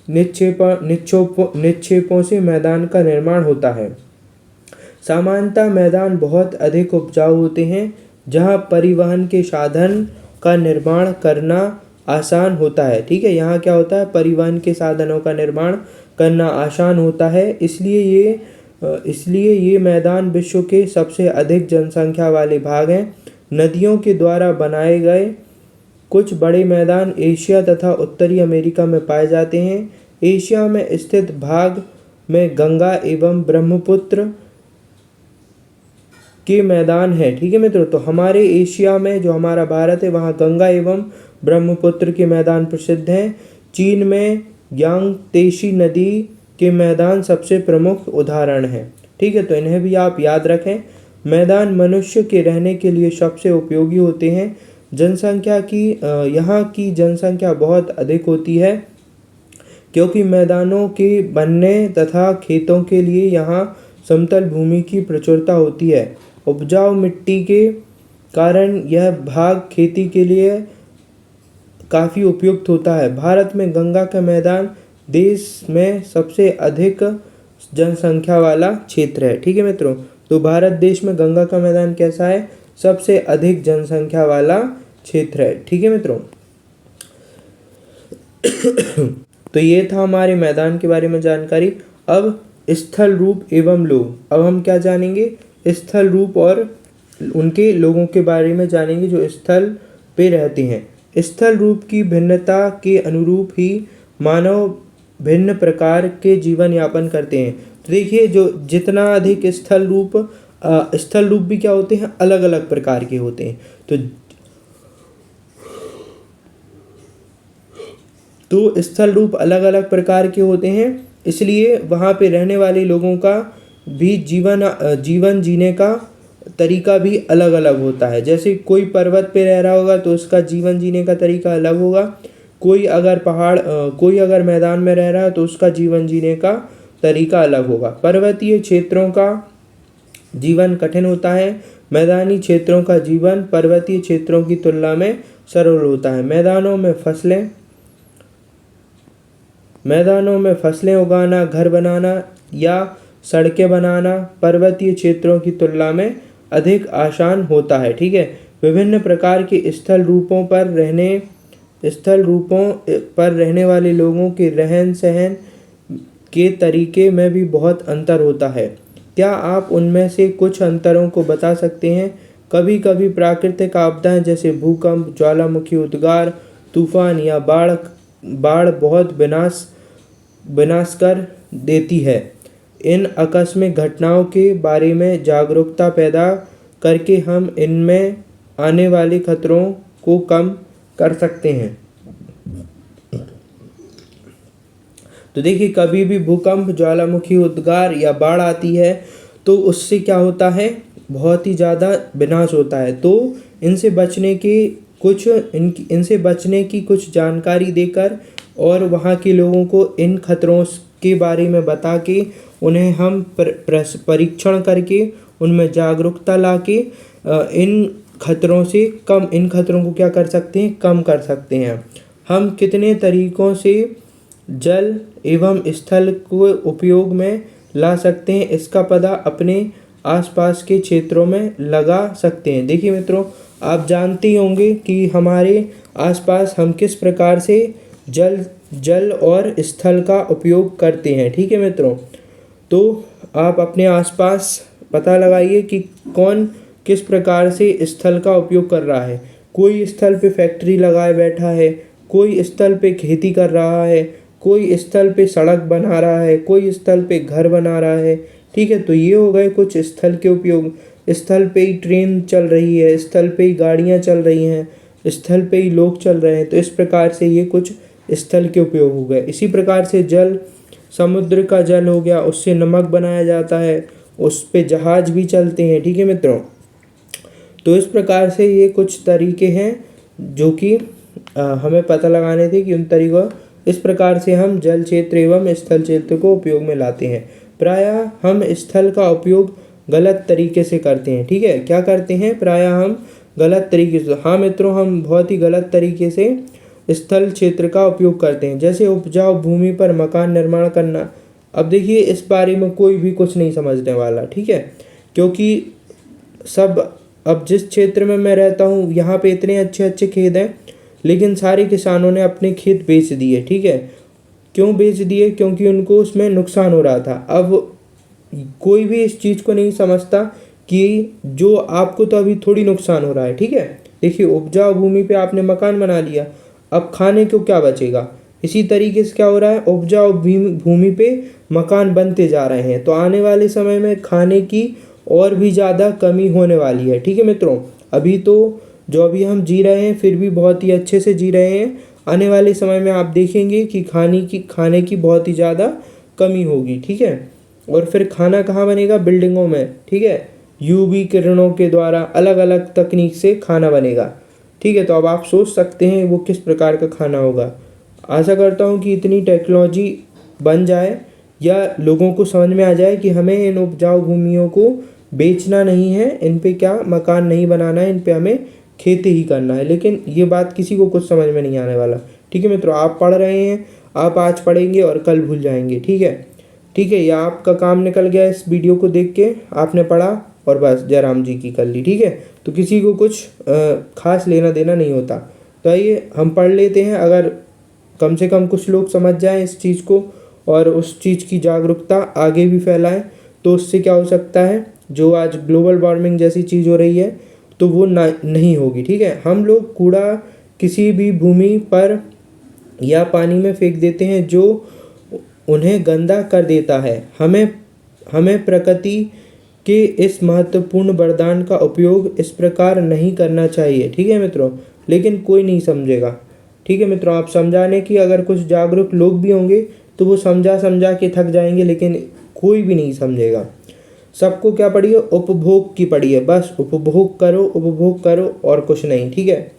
निक्षेपों से मैदान का निर्माण होता है। सामान्यतः मैदान बहुत अधिक उपजाऊ होते हैं, जहाँ परिवहन के साधन का निर्माण करना आसान होता है। ठीक है, यहाँ क्या होता है? परिवहन के साधनों का निर्माण करना आसान होता है, इसलिए ये मैदान विश्व के सबसे अधिक जनसंख्या वाले भाग हैं। नदियों के द्वारा बनाए गए कुछ बड़े मैदान एशिया तथा उत्तरी अमेरिका में पाए जाते हैं। एशिया में स्थित भाग में गंगा एवं ब्रह्मपुत्र के मैदान है। ठीक है मित्रों, तो हमारे एशिया में जो हमारा भारत है वहाँ गंगा एवं ब्रह्मपुत्र के मैदान प्रसिद्ध हैं। चीन में यांगत्से नदी के मैदान सबसे प्रमुख उदाहरण हैं। ठीक है, तो इन्हें भी आप याद रखें। मैदान मनुष्य के रहने के लिए सबसे उपयोगी होते हैं। यहाँ की जनसंख्या बहुत अधिक होती है, क्योंकि मैदानों के बनने तथा खेतों के लिए यहाँ समतल भूमि की प्रचुरता होती है। उपजाऊ मिट्टी के कारण यह भाग खेती के लिए काफ़ी उपयुक्त होता है। भारत में गंगा का मैदान देश में सबसे अधिक जनसंख्या वाला क्षेत्र है। ठीक है मित्रों, तो भारत देश में गंगा का मैदान कैसा है? सबसे अधिक जनसंख्या वाला क्षेत्र है। ठीक है मित्रों, तो ये था हमारे मैदान के बारे में जानकारी। अब स्थल रूप एवं लोग, अब हम क्या जानेंगे? स्थल रूप और उनके लोगों के बारे में जानेंगे जो स्थल पे रहते हैं। स्थल रूप की भिन्नता के अनुरूप ही मानव भिन्न प्रकार के जीवन यापन करते हैं। तो देखिए, जो जितना अधिक स्थल रूप भी क्या होते हैं? अलग अलग प्रकार के होते हैं। तो स्थल रूप अलग अलग प्रकार के होते हैं, इसलिए वहाँ पे रहने वाले लोगों का भी जीवन जीने का तरीका भी अलग अलग होता है। जैसे कोई पर्वत पे रह रहा होगा तो उसका जीवन जीने का तरीका अलग होगा। कोई अगर मैदान में रह रहा है तो उसका जीवन जीने का तरीका अलग होगा। पर्वतीय क्षेत्रों का जीवन कठिन होता है, मैदानी क्षेत्रों का जीवन पर्वतीय क्षेत्रों की तुलना में सरल होता है। मैदानों में फसलें उगाना, घर बनाना या सड़कें बनाना पर्वतीय क्षेत्रों की तुलना में अधिक आसान होता है। ठीक है, विभिन्न प्रकार के स्थल रूपों पर रहने वाले लोगों के रहन सहन के तरीके में भी बहुत अंतर होता है। क्या आप उनमें से कुछ अंतरों को बता सकते हैं? कभी कभी प्राकृतिक आपदाएं जैसे भूकंप, ज्वालामुखी उद्गार, तूफान या बाढ़ बहुत विनाश कर देती है। इन आकस्मिक घटनाओं के बारे में जागरूकता पैदा करके हम इनमें आने वाले खतरों को कम कर सकते हैं। तो देखिए, कभी भी भूकंप, ज्वालामुखी उद्गार या बाढ़ आती है तो उससे क्या होता है? बहुत ही ज़्यादा विनाश होता है। तो इनसे बचने की कुछ जानकारी देकर और वहाँ के लोगों को इन खतरों के बारे में बता के उन्हें हम परीक्षण करके उनमें जागरूकता ला के इन खतरों को क्या कर सकते हैं? कम कर सकते हैं। हम कितने तरीकों से जल एवं स्थल को उपयोग में ला सकते हैं, इसका पता अपने आसपास के क्षेत्रों में लगा सकते हैं। देखिए मित्रों, आप जानते ही होंगे कि हमारे आसपास हम किस प्रकार से जल और स्थल का उपयोग करते हैं। ठीक है मित्रों, तो आप अपने आसपास पता लगाइए कि कौन किस प्रकार से स्थल का उपयोग कर रहा है। कोई स्थल पे फैक्ट्री लगाए बैठा है, कोई स्थल पे खेती कर रहा है, कोई स्थल पे सड़क बना रहा है, कोई स्थल पे घर बना रहा है। ठीक है, तो ये हो गए कुछ स्थल के उपयोग। स्थल पे ही ट्रेन चल रही है, स्थल पे ही गाड़ियाँ चल रही हैं, स्थल पे ही लोग चल रहे हैं। तो इस प्रकार से ये कुछ स्थल के उपयोग हो गए। इसी प्रकार से समुद्र का जल हो गया, उससे नमक बनाया जाता है, उस पे जहाज भी चलते हैं। ठीक है मित्रों, तो इस प्रकार से ये कुछ तरीके हैं जो कि हमें पता लगाने थे कि उन तरीकों इस प्रकार से हम जल क्षेत्र एवं स्थल क्षेत्र को उपयोग में लाते हैं। प्रायः हम स्थल का उपयोग गलत तरीके से करते हैं। ठीक है, क्या करते हैं? प्रायः हम गलत तरीके से, हाँ मित्रों, हम बहुत ही गलत तरीके से स्थल क्षेत्र का उपयोग करते हैं। जैसे उपजाऊ भूमि पर मकान निर्माण करना। अब देखिए, इस बारे में कोई भी कुछ नहीं समझने वाला। ठीक है, क्योंकि अब जिस क्षेत्र में मैं रहता हूँ यहाँ पे इतने अच्छे अच्छे खेत हैं, लेकिन सारे किसानों ने अपने खेत बेच दिए। ठीक है, क्यों बेच दिए? क्योंकि उनको उसमें नुकसान हो रहा था। अब कोई भी इस चीज़ को नहीं समझता कि जो आपको तो अभी थोड़ी नुकसान हो रहा है। ठीक है, देखिए, उपजाऊ भूमि पे आपने मकान बना लिया, अब खाने को क्या बचेगा? इसी तरीके से क्या हो रहा है? उपजाऊ भूमि पे मकान बनते जा रहे हैं, तो आने वाले समय में खाने की और भी ज़्यादा कमी होने वाली है। ठीक है मित्रों, अभी तो जो अभी हम जी रहे हैं फिर भी बहुत ही अच्छे से जी रहे हैं। आने वाले समय में आप देखेंगे कि खाने की बहुत ही ज़्यादा कमी होगी। ठीक है, और फिर खाना कहाँ बनेगा? बिल्डिंगों में। ठीक है, यूवी किरणों के द्वारा अलग अलग तकनीक से खाना बनेगा। ठीक है, तो अब आप सोच सकते हैं वो किस प्रकार का खाना होगा। आशा करता हूँ कि इतनी टेक्नोलॉजी बन जाए या लोगों को समझ में आ जाए कि हमें इन उपजाऊ भूमियों को बेचना नहीं है, इन पे क्या मकान नहीं बनाना है, इन पे हमें खेती ही करना है। लेकिन ये बात किसी को कुछ समझ में नहीं आने वाला। ठीक है मित्रों, आप पढ़ रहे हैं, आप आज पढ़ेंगे और कल भूल जाएंगे। ठीक है, ठीक है, या आपका काम निकल गया इस वीडियो को देख के, आपने पढ़ा और बस जयराम जी की कर ली। ठीक है, तो किसी को कुछ खास लेना देना नहीं होता। तो आइए हम पढ़ लेते हैं। अगर कम से कम कुछ लोग समझ जाएं इस चीज़ को और उस चीज़ की जागरूकता आगे भी फैलाएं, तो उससे क्या हो सकता है, जो आज ग्लोबल वार्मिंग जैसी चीज़ हो रही है तो वो नहीं होगी। ठीक है, हम लोग कूड़ा किसी भी भूमि पर या पानी में फेंक देते हैं जो उन्हें गंदा कर देता है। हमें प्रकृति के इस महत्वपूर्ण वरदान का उपयोग इस प्रकार नहीं करना चाहिए। ठीक है मित्रों, लेकिन कोई नहीं समझेगा। ठीक है मित्रों, आप समझाने की अगर कुछ जागरूक लोग भी होंगे तो वो समझा समझा के थक जाएंगे, लेकिन कोई भी नहीं समझेगा। सबको क्या पड़ी है, उपभोग की पड़ी है। बस उपभोग करो और कुछ नहीं। ठीक है,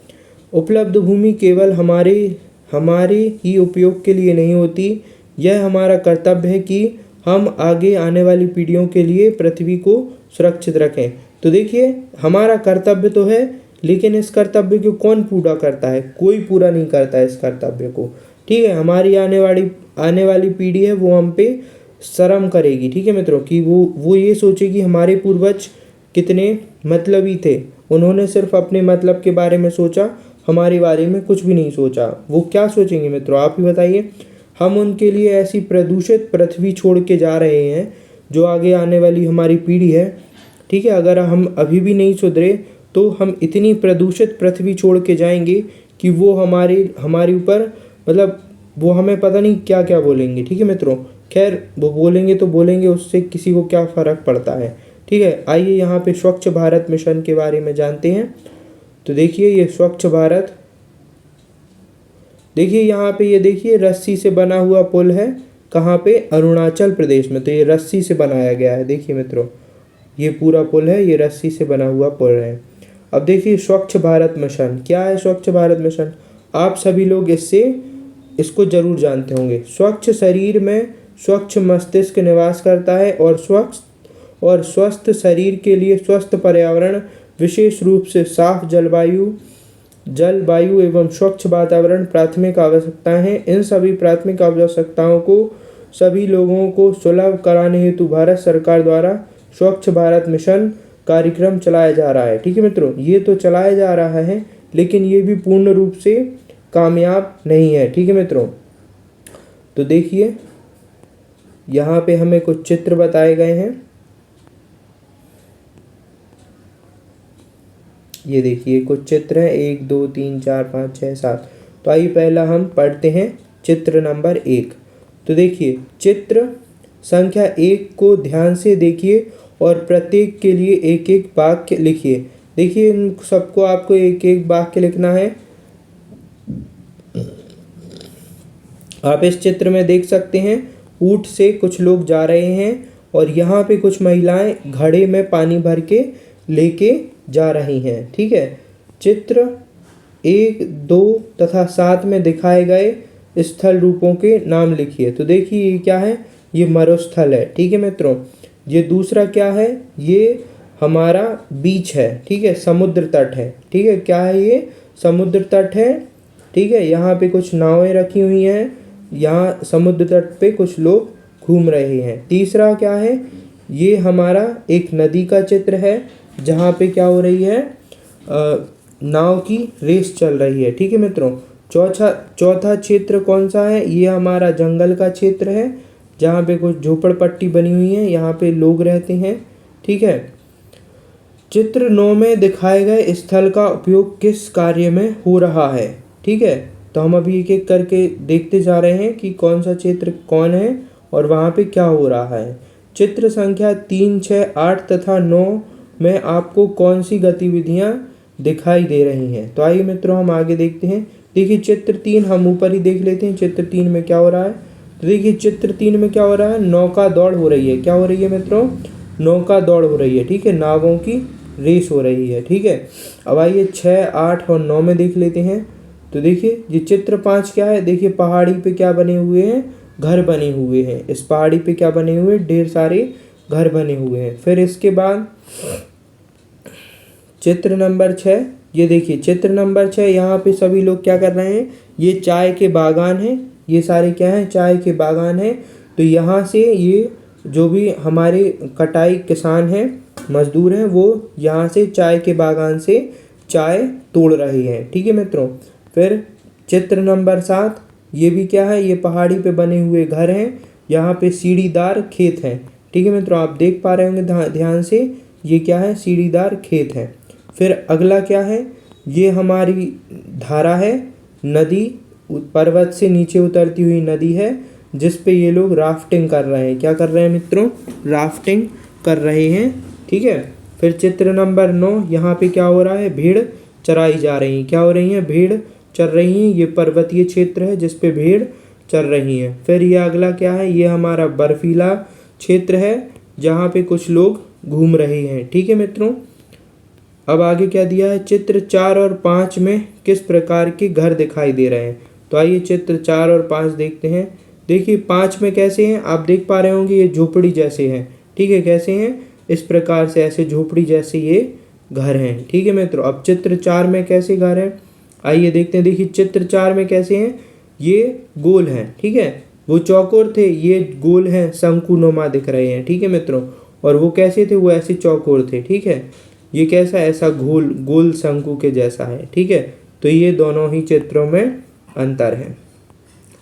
उपलब्ध भूमि केवल हमारे ही उपयोग के लिए नहीं होती। यह हमारा कर्तव्य है कि हम आगे आने वाली पीढ़ियों के लिए पृथ्वी को सुरक्षित रखें। तो देखिए, हमारा कर्तव्य तो है, लेकिन इस कर्तव्य को कौन पूरा करता है? कोई पूरा नहीं करता है इस कर्तव्य को। ठीक है, हमारी आने वाली पीढ़ी है, वो हम पे शर्म करेगी। ठीक है मित्रों, कि वो ये सोचेगी हमारे पूर्वज कितने मतलबी थे, उन्होंने सिर्फ अपने मतलब के बारे में सोचा, हमारे बारे में कुछ भी नहीं सोचा। वो क्या सोचेंगे मित्रों, आप ही बताइए। हम उनके लिए ऐसी प्रदूषित पृथ्वी छोड़ के जा रहे हैं जो आगे आने वाली हमारी पीढ़ी है। ठीक है, अगर हम अभी भी नहीं सुधरे तो हम इतनी प्रदूषित पृथ्वी छोड़ के जाएंगे कि वो हमारे ऊपर मतलब वो हमें पता नहीं क्या क्या बोलेंगे। ठीक है मित्रों, खैर वो बोलेंगे तो बोलेंगे, उससे किसी को क्या फ़र्क पड़ता है। ठीक है, आइए यहाँ पे स्वच्छ भारत मिशन के बारे में जानते हैं। तो देखिए, ये स्वच्छ भारत, देखिए यहाँ पे, ये देखिए रस्सी से बना हुआ पुल है। कहाँ पे? अरुणाचल प्रदेश में। तो ये रस्सी से बनाया गया है। देखिए मित्रों, ये पूरा पुल है, ये रस्सी से बना हुआ पुल है। अब देखिए स्वच्छ भारत मिशन क्या है। स्वच्छ भारत मिशन आप सभी लोग इसको जरूर जानते होंगे। स्वच्छ शरीर में स्वच्छ मस्तिष्क निवास करता है और स्वस्थ शरीर के लिए स्वस्थ पर्यावरण, विशेष रूप से साफ जलवायु एवं स्वच्छ वातावरण प्राथमिक आवश्यकताएं हैं। इन सभी प्राथमिक आवश्यकताओं को सभी लोगों को सुलभ कराने हेतु भारत सरकार द्वारा स्वच्छ भारत मिशन कार्यक्रम चलाया जा रहा है। ठीक है मित्रों, ये तो चलाया जा रहा है, लेकिन ये भी पूर्ण रूप से कामयाब नहीं है। ठीक है मित्रों, तो देखिए यहाँ पे हमें कुछ चित्र बताए गए हैं। ये देखिए कुछ चित्र हैं, 1 2 3 4 5 6 7। तो आइए पहला हम पढ़ते हैं चित्र नंबर 1। तो देखिए चित्र संख्या 1 को ध्यान से देखिए और प्रत्येक के लिए एक एक वाक्य लिखिए। देखिए इन सबको आपको एक एक वाक्य लिखना है। आप इस चित्र में देख सकते हैं, ऊंट से कुछ लोग जा रहे हैं और यहाँ पे कुछ महिलाएं घड़े में पानी भर के लेके जा रही हैं। ठीक है, चित्र 1 2 तथा 7 में दिखाए गए स्थल रूपों के नाम लिखिए। तो देखिए ये क्या है, ये मरुस्थल है। ठीक है मित्रों, ये दूसरा क्या है, ये हमारा बीच है। ठीक है, समुद्र तट है। ठीक है, क्या है ये, समुद्र तट है। ठीक है, यहाँ पे कुछ नावें रखी हुई हैं, यहाँ समुद्र तट पे कुछ लोग घूम रहे हैं। तीसरा क्या है, ये हमारा एक नदी का चित्र है जहाँ पे क्या हो रही है, नाव की रेस चल रही है। ठीक है मित्रों, चौथा क्षेत्र कौन सा है, ये हमारा जंगल का क्षेत्र है जहाँ पे कुछ झोपड़पट्टी बनी हुई है, यहाँ पे लोग रहते हैं। ठीक है, चित्र 9 में दिखाए गए स्थल का उपयोग किस कार्य में हो रहा है। ठीक है, तो हम अभी एक एक करके देखते जा रहे हैं कि कौन सा क्षेत्र कौन है और वहाँ पे क्या हो रहा है। चित्र संख्या 3 6 8 तथा 9 में आपको कौन सी गतिविधियाँ दिखाई दे रही हैं। तो आइए मित्रों हम आगे देखते हैं। देखिए चित्र 3 हम ऊपर ही देख लेते हैं, चित्र 3 में क्या हो रहा है। तो देखिए चित्र 3 में क्या हो रहा है, नौका दौड़ हो रही है। क्या हो रही है मित्रों, नौका दौड़ हो रही है। ठीक है, नावों की रेस हो रही है। ठीक है, अब आइए 6 8 और 9 में देख लेते हैं। तो देखिए ये चित्र 5 क्या है, देखिए पहाड़ी पे क्या बने हुए हैं, घर बने हुए हैं। इस पहाड़ी पे क्या बने हुए, ढेर सारे घर बने हुए हैं। फिर इसके बाद चित्र नंबर 6, ये देखिए चित्र नंबर 6, यहाँ पे सभी लोग क्या कर रहे हैं, ये चाय के बागान हैं। ये सारे क्या हैं, चाय के बागान हैं तो यहाँ से ये जो भी हमारे कटाई किसान हैं, मजदूर हैं, वो यहाँ से चाय के बागान से चाय तोड़ रहे हैं। ठीक है मित्रों। फिर चित्र नंबर 7, ये भी क्या है, ये पहाड़ी पे बने हुए घर हैं, यहाँ पे सीढ़ीदार खेत हैं। ठीक है मित्रों, आप देख पा रहे होंगे ध्यान से, ये क्या है, सीढ़ीदार खेत है। फिर अगला क्या है, ये हमारी धारा है, नदी, पर्वत से नीचे उतरती हुई नदी है, जिस पे ये लोग राफ्टिंग कर रहे हैं। क्या कर रहे हैं मित्रों, राफ्टिंग कर रहे हैं। ठीक है। फिर चित्र नंबर 9, यहाँ पे क्या हो रहा है, भेड़ चराई जा रही हैं। क्या हो रही हैं, भेड़ चर रही हैं। ये पर्वतीय क्षेत्र है जिस पे भेड़ चर रही हैं। फिर ये अगला क्या है, ये हमारा बर्फीला क्षेत्र है जहाँ पे कुछ लोग घूम रहे हैं। ठीक है मित्रों। अब आगे क्या दिया है, चित्र 4 और 5 में किस प्रकार के घर दिखाई दे रहे हैं। तो आइए चित्र 4 और 5 देखते हैं। देखिए 5 में कैसे हैं, आप देख पा रहे होंगे, ये झोपड़ी जैसे हैं। ठीक है, कैसे हैं, इस प्रकार से ऐसे झोपड़ी जैसे ये घर हैं। ठीक है मित्रों। अब चित्र 4 में कैसे घर हैं, आइए देखते हैं। देखिए चित्र 4 में कैसे हैं, ये गोल हैं। ठीक है, वो चौकोर थे, ये गोल हैं, शंकुनुमा दिख रहे हैं। ठीक है मित्रों। और वो कैसे थे, वो ऐसे चौकोर थे। ठीक है, ये कैसा, ऐसा गोल शंकु के जैसा है। ठीक है, तो ये दोनों ही चित्रों में अंतर है।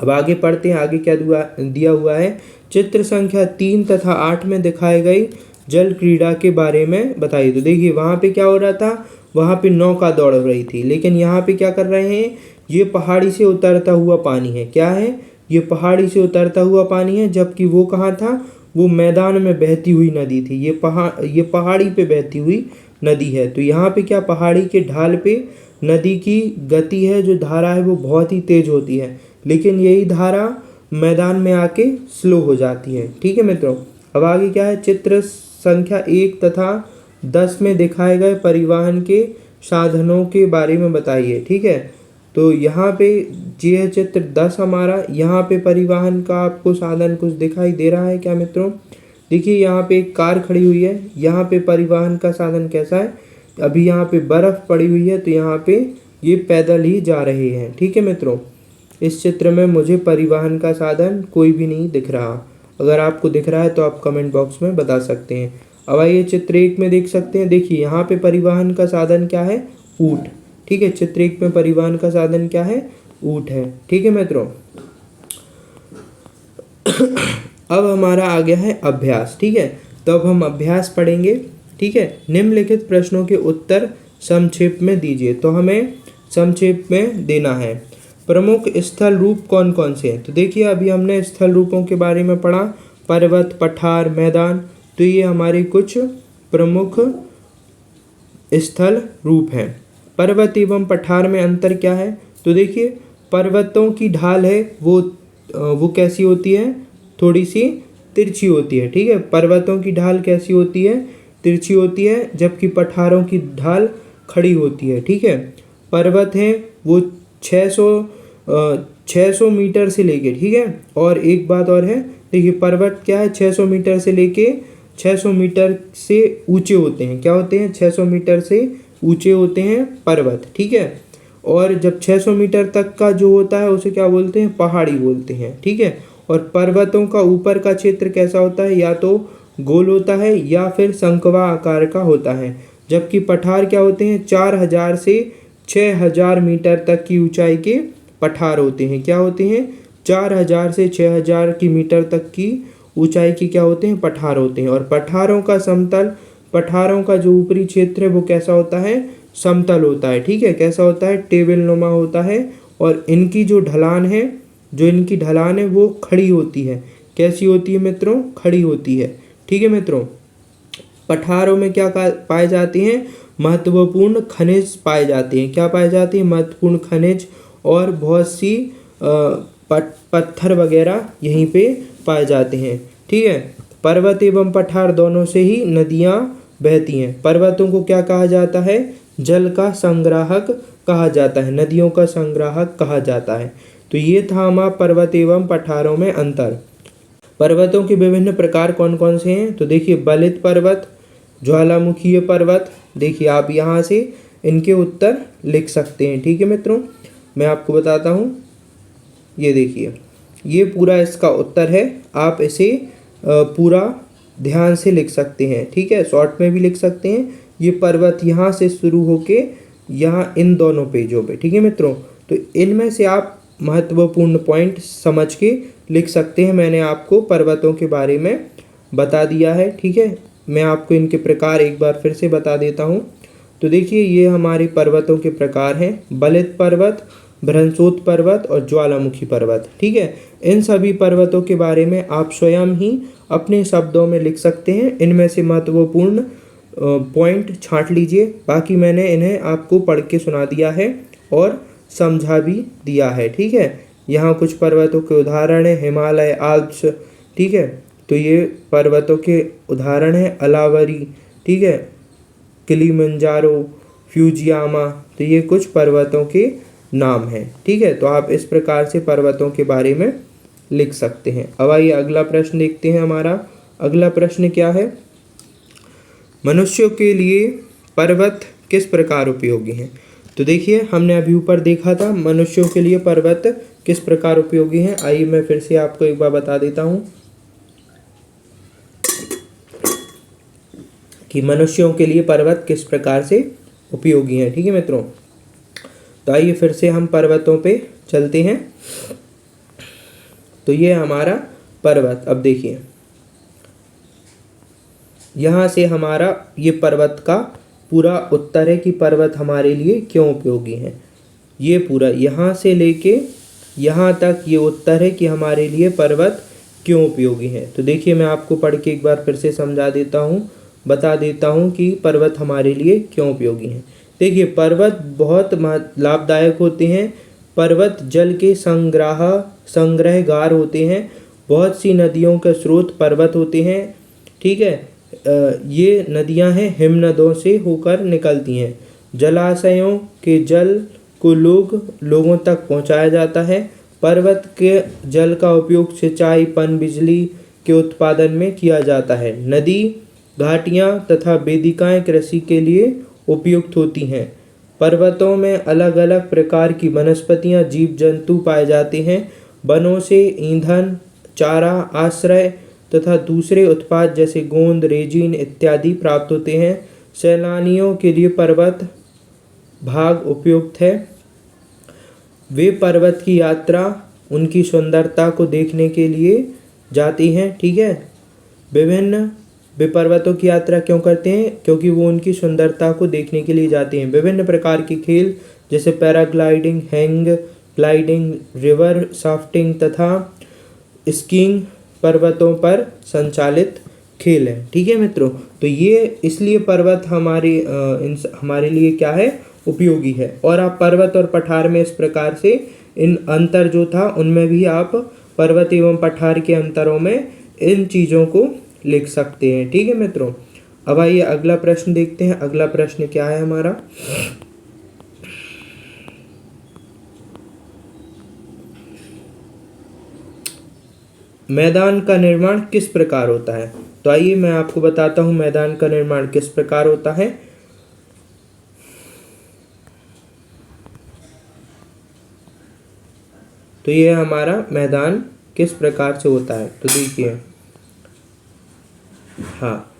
अब आगे पढ़ते हैं, आगे क्या दिया हुआ है। चित्र संख्या 3 तथा 8 में दिखाई गई जल क्रीड़ा के बारे में बताइए। तो देखिए वहाँ पे क्या हो रहा था, वहाँ पे नौका दौड़ रही थी, लेकिन यहाँ पे क्या कर रहे हैं, ये पहाड़ी से उतरता हुआ पानी है। क्या है, ये पहाड़ी से उतरता हुआ पानी है, जबकि वो कहाँ था, वो मैदान में बहती हुई नदी थी। ये पहाड़ी पे बहती हुई नदी है। तो यहाँ पे क्या, पहाड़ी के ढाल पे नदी की गति है, जो धारा है वो बहुत ही तेज होती है, लेकिन यही धारा मैदान में आके स्लो हो जाती है। ठीक है मित्रों। अब आगे क्या है, चित्र संख्या 1 तथा 10 में दिखाए गए परिवहन के साधनों के बारे में बताइए। ठीक है, तो यहाँ पे ये है चित्र 10 हमारा। यहाँ पे परिवहन का आपको साधन कुछ दिखाई दे रहा है क्या मित्रों। देखिए यहाँ पे एक कार खड़ी हुई है। यहाँ पे परिवहन का साधन कैसा है, अभी यहाँ पे बर्फ़ पड़ी हुई है, तो यहाँ पे ये पैदल ही जा रहे हैं। ठीक है मित्रों। इस चित्र में मुझे परिवहन का साधन कोई भी नहीं दिख रहा। अगर आपको दिख रहा है तो आप कमेंट बॉक्स में बता सकते हैं। अब आइए चित्र 1 में देख सकते हैं। देखिए यहाँ पे परिवहन का साधन क्या है, ऊँट। ठीक है, चित्र 1 में परिवहन का साधन क्या है, ऊँट है। ठीक है मित्रों। अब हमारा आ गया है अभ्यास। ठीक है, तो अब हम अभ्यास पढ़ेंगे। ठीक है, निम्नलिखित प्रश्नों के उत्तर संक्षेप में दीजिए। तो हमें संक्षेप में देना है। प्रमुख स्थल रूप कौन कौन से हैं। तो देखिए अभी हमने स्थल रूपों के बारे में पढ़ा, पर्वत, पठार, मैदान। तो ये हमारे कुछ प्रमुख स्थल रूप हैं। पर्वत एवं पठार में अंतर क्या है। तो देखिए पर्वतों की ढाल है वो कैसी होती है, थोड़ी सी तिरछी होती है। ठीक है, पर्वतों की ढाल कैसी होती है, तिरछी होती है, जबकि पठारों की ढाल खड़ी होती है। ठीक है, पर्वत हैं वो 600 मीटर से लेके, ठीक है। और एक बात और है, देखिए पर्वत क्या है, 600 मीटर से लेके 600 मीटर से ऊंचे होते हैं। क्या होते हैं, 600 मीटर से ऊंचे होते हैं पर्वत। ठीक है, और जब 600 मीटर तक का जो होता है उसे क्या बोलते हैं, पहाड़ी बोलते हैं। ठीक है, और पर्वतों का ऊपर का क्षेत्र कैसा होता है, या तो गोल होता है या फिर शंक्वा आकार का होता है। जबकि पठार क्या होते हैं, 4000 से 6000 मीटर तक की ऊंचाई के पठार होते हैं। क्या होते हैं, 4000 से 6000 की मीटर तक की ऊंचाई की क्या होते हैं, पठार होते हैं। और पठारों का समतल, पठारों का जो ऊपरी क्षेत्र है वो कैसा होता है, समतल होता है। ठीक है, कैसा होता है, टेबल नुमा होता है। और इनकी जो ढलान है, वो खड़ी होती है। कैसी होती है मित्रों, खड़ी होती है। ठीक है मित्रों, पठारों में क्या पाए जाते हैं, महत्वपूर्ण खनिज पाए जाते हैं। क्या पाए जाते हैं, महत्वपूर्ण खनिज, और बहुत सी पत्थर वगैरह यहीं पे पाए जाते हैं। ठीक है, पर्वत एवं पठार दोनों से ही नदियाँ बहती हैं। पर्वतों को क्या कहा जाता है, जल का संग्राहक कहा जाता है, नदियों का संग्राहक कहा जाता है। तो ये था हमारा पर्वत एवं पठारों में अंतर। पर्वतों के विभिन्न प्रकार कौन कौन से हैं। तो देखिए बलित पर्वत, ज्वालामुखीय पर्वत। देखिए आप यहाँ से इनके उत्तर लिख सकते हैं। ठीक है मित्रों, मैं आपको बताता हूँ। ये देखिए ये पूरा इसका उत्तर है। आप इसे पूरा ध्यान से लिख सकते हैं, ठीक है, शॉर्ट में भी लिख सकते हैं। ये पर्वत यहाँ से शुरू होके यहाँ इन दोनों पेजों पे, ठीक है मित्रों। तो इनमें से आप महत्वपूर्ण पॉइंट समझ के लिख सकते हैं। मैंने आपको पर्वतों के बारे में बता दिया है, ठीक है। मैं आपको इनके प्रकार एक बार फिर से बता देता हूँ। तो देखिए, ये हमारे पर्वतों के प्रकार हैं: बलित पर्वत, भ्रंशोत पर्वत और ज्वालामुखी पर्वत, ठीक है। इन सभी पर्वतों के बारे में आप स्वयं ही अपने शब्दों में लिख सकते हैं। इनमें से महत्वपूर्ण पॉइंट छांट लीजिए। बाकी मैंने इन्हें आपको पढ़ के सुना दिया है और समझा भी दिया है, ठीक है। यहाँ कुछ पर्वतों के उदाहरण हैं: हिमालय, आल्प्स, ठीक है। तो ये पर्वतों के उदाहरण हैं। अलावरी, ठीक है, किलिमंजारो, फ्यूजियामा। तो ये कुछ पर्वतों के नाम हैं, ठीक है। तो आप इस प्रकार से पर्वतों के बारे में लिख सकते हैं। अब आइए अगला प्रश्न देखते हैं। हमारा अगला प्रश्न क्या है? मनुष्यों के लिए पर्वत किस प्रकार उपयोगी हैं? तो देखिए, हमने अभी ऊपर देखा था मनुष्यों के लिए पर्वत किस प्रकार उपयोगी हैं। आइए मैं फिर से आपको एक बार बता देता हूँ कि मनुष्यों के लिए पर्वत किस प्रकार से उपयोगी हैं, ठीक है मित्रों। तो आइए फिर से हम पर्वतों पे चलते हैं। तो ये हमारा पर्वत, अब देखिए यहाँ से हमारा ये पर्वत का पूरा उत्तर है कि पर्वत हमारे लिए क्यों उपयोगी हैं। ये पूरा यहाँ से लेके यहाँ तक ये उत्तर है कि हमारे लिए पर्वत क्यों उपयोगी हैं। तो देखिए, मैं आपको पढ़ के एक बार फिर से समझा देता हूँ, बता देता हूँ कि पर्वत हमारे लिए क्यों उपयोगी हैं। देखिए, पर्वत बहुत लाभदायक होते हैं। पर्वत जल के संग्रहगार होते हैं। बहुत सी नदियों के स्रोत पर्वत होते हैं, ठीक है। ये नदियां हैं हिमनदों से होकर निकलती हैं। जलाशयों के जल को लोगों तक पहुंचाया जाता है। पर्वत के जल का उपयोग सिंचाई, पनबिजली के उत्पादन में किया जाता है। नदी, घाटियां तथा वेदिकाएं कृषि के लिए उपयुक्त होती हैं। पर्वतों में अलग अलग प्रकार की वनस्पतियां, जीव जंतु पाए जाते हैं। वनों से ईंधन, चारा, आश्रय तथा दूसरे उत्पाद जैसे गोंद, रेजिन इत्यादि प्राप्त होते हैं। सैलानियों के लिए पर्वत भाग उपयुक्त है। वे पर्वत की यात्रा उनकी सुंदरता को देखने के लिए जाती हैं, ठीक है। वे पर्वतों की यात्रा क्यों करते हैं? क्योंकि वो उनकी सुंदरता को देखने के लिए जाते हैं। विभिन्न प्रकार के खेल जैसे paragliding, hang gliding, river rafting तथा स्कीइंग पर्वतों पर संचालित खेल है, ठीक है मित्रों। तो ये इसलिए पर्वत हमारे लिए क्या है? उपयोगी है। और आप पर्वत और पठार में इस प्रकार से इन अंतर जो था उनमें भी आप पर्वत एवं पठार के अंतरों में इन चीज़ों को लिख सकते हैं, ठीक है मित्रों। अब आइए अगला प्रश्न देखते हैं। अगला प्रश्न क्या है हमारा? मैदान का निर्माण किस प्रकार होता है? तो आइए मैं आपको बताता हूँ मैदान का निर्माण किस प्रकार होता है। तो ये हमारा मैदान किस प्रकार से होता है। तो देखिए, हाँ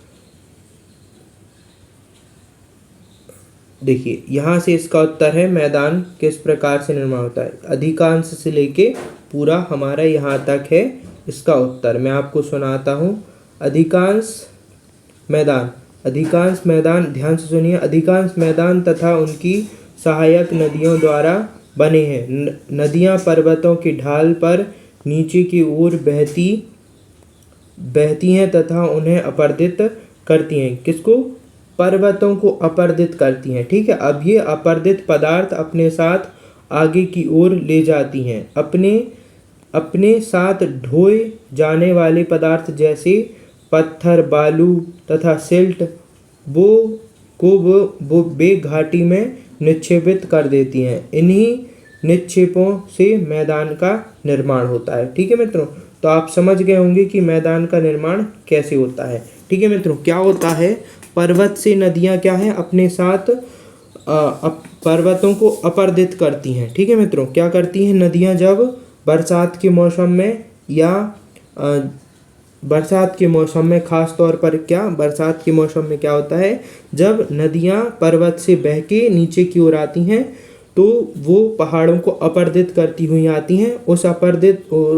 देखिए, यहाँ से इसका उत्तर है मैदान किस प्रकार से निर्माण होता है। अधिकांश से लेके पूरा हमारा यहाँ तक है इसका उत्तर। मैं आपको सुनाता हूँ। अधिकांश मैदान ध्यान से सुनिए। अधिकांश मैदान तथा उनकी सहायक नदियों द्वारा बने हैं। नदियाँ पर्वतों की ढाल पर नीचे की ओर बहती हैं तथा उन्हें अपर्दित करती हैं। किसको? पर्वतों को अपर्दित करती हैं, ठीक है। अब ये अपर्दित पदार्थ अपने साथ आगे की ओर ले जाती हैं। अपने साथ ढोए जाने वाले पदार्थ जैसे पत्थर, बालू तथा सिल्ट वो बे घाटी में निक्षेपित कर देती हैं। इन्हीं निक्षेपों से मैदान का निर्माण होता है, ठीक है मित्रों। तो आप समझ गए होंगे कि मैदान का निर्माण कैसे होता है, ठीक है मित्रों। क्या होता है? पर्वत से नदियाँ क्या है अपने साथ पर्वतों को अपर्दित करती हैं, ठीक है मित्रों। क्या करती हैं? नदियाँ जब बरसात के मौसम में या बरसात के मौसम में खास तौर पर बरसात के मौसम में क्या होता है, जब नदियाँ पर्वत से बह के नीचे की ओर आती हैं तो वो पहाड़ों को अपर्दित करती हुई आती हैं,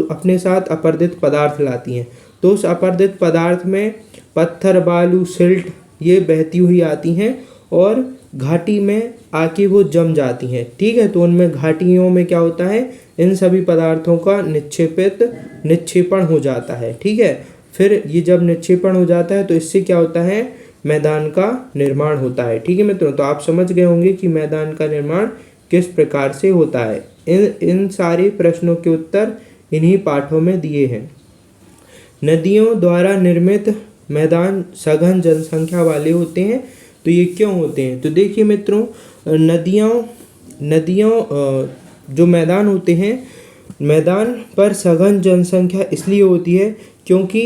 अपने साथ अपर्दित पदार्थ लाती हैं। तो उस अपर्दित पदार्थ में पत्थर, बालू, सिल्ट ये बहती हुई आती हैं और घाटी में आके वो जम जाती हैं। ठीक है, तो उनमें घाटियों में क्या होता है, इन सभी पदार्थों का निक्षेपण हो जाता है। ठीक है, फिर ये जब निक्षेपण हो जाता है तो इससे क्या होता है, मैदान का निर्माण होता है। ठीक है मित्रों, तो आप समझ गए होंगे कि मैदान का निर्माण किस प्रकार से होता है। इन सारे प्रश्नों के उत्तर इन्हीं पाठों में दिए हैं। नदियों द्वारा निर्मित मैदान सघन जनसंख्या वाले होते हैं। तो ये क्यों होते हैं, तो देखिए मित्रों, नदियों जो मैदान होते हैं, मैदान पर सघन जनसंख्या इसलिए होती है क्योंकि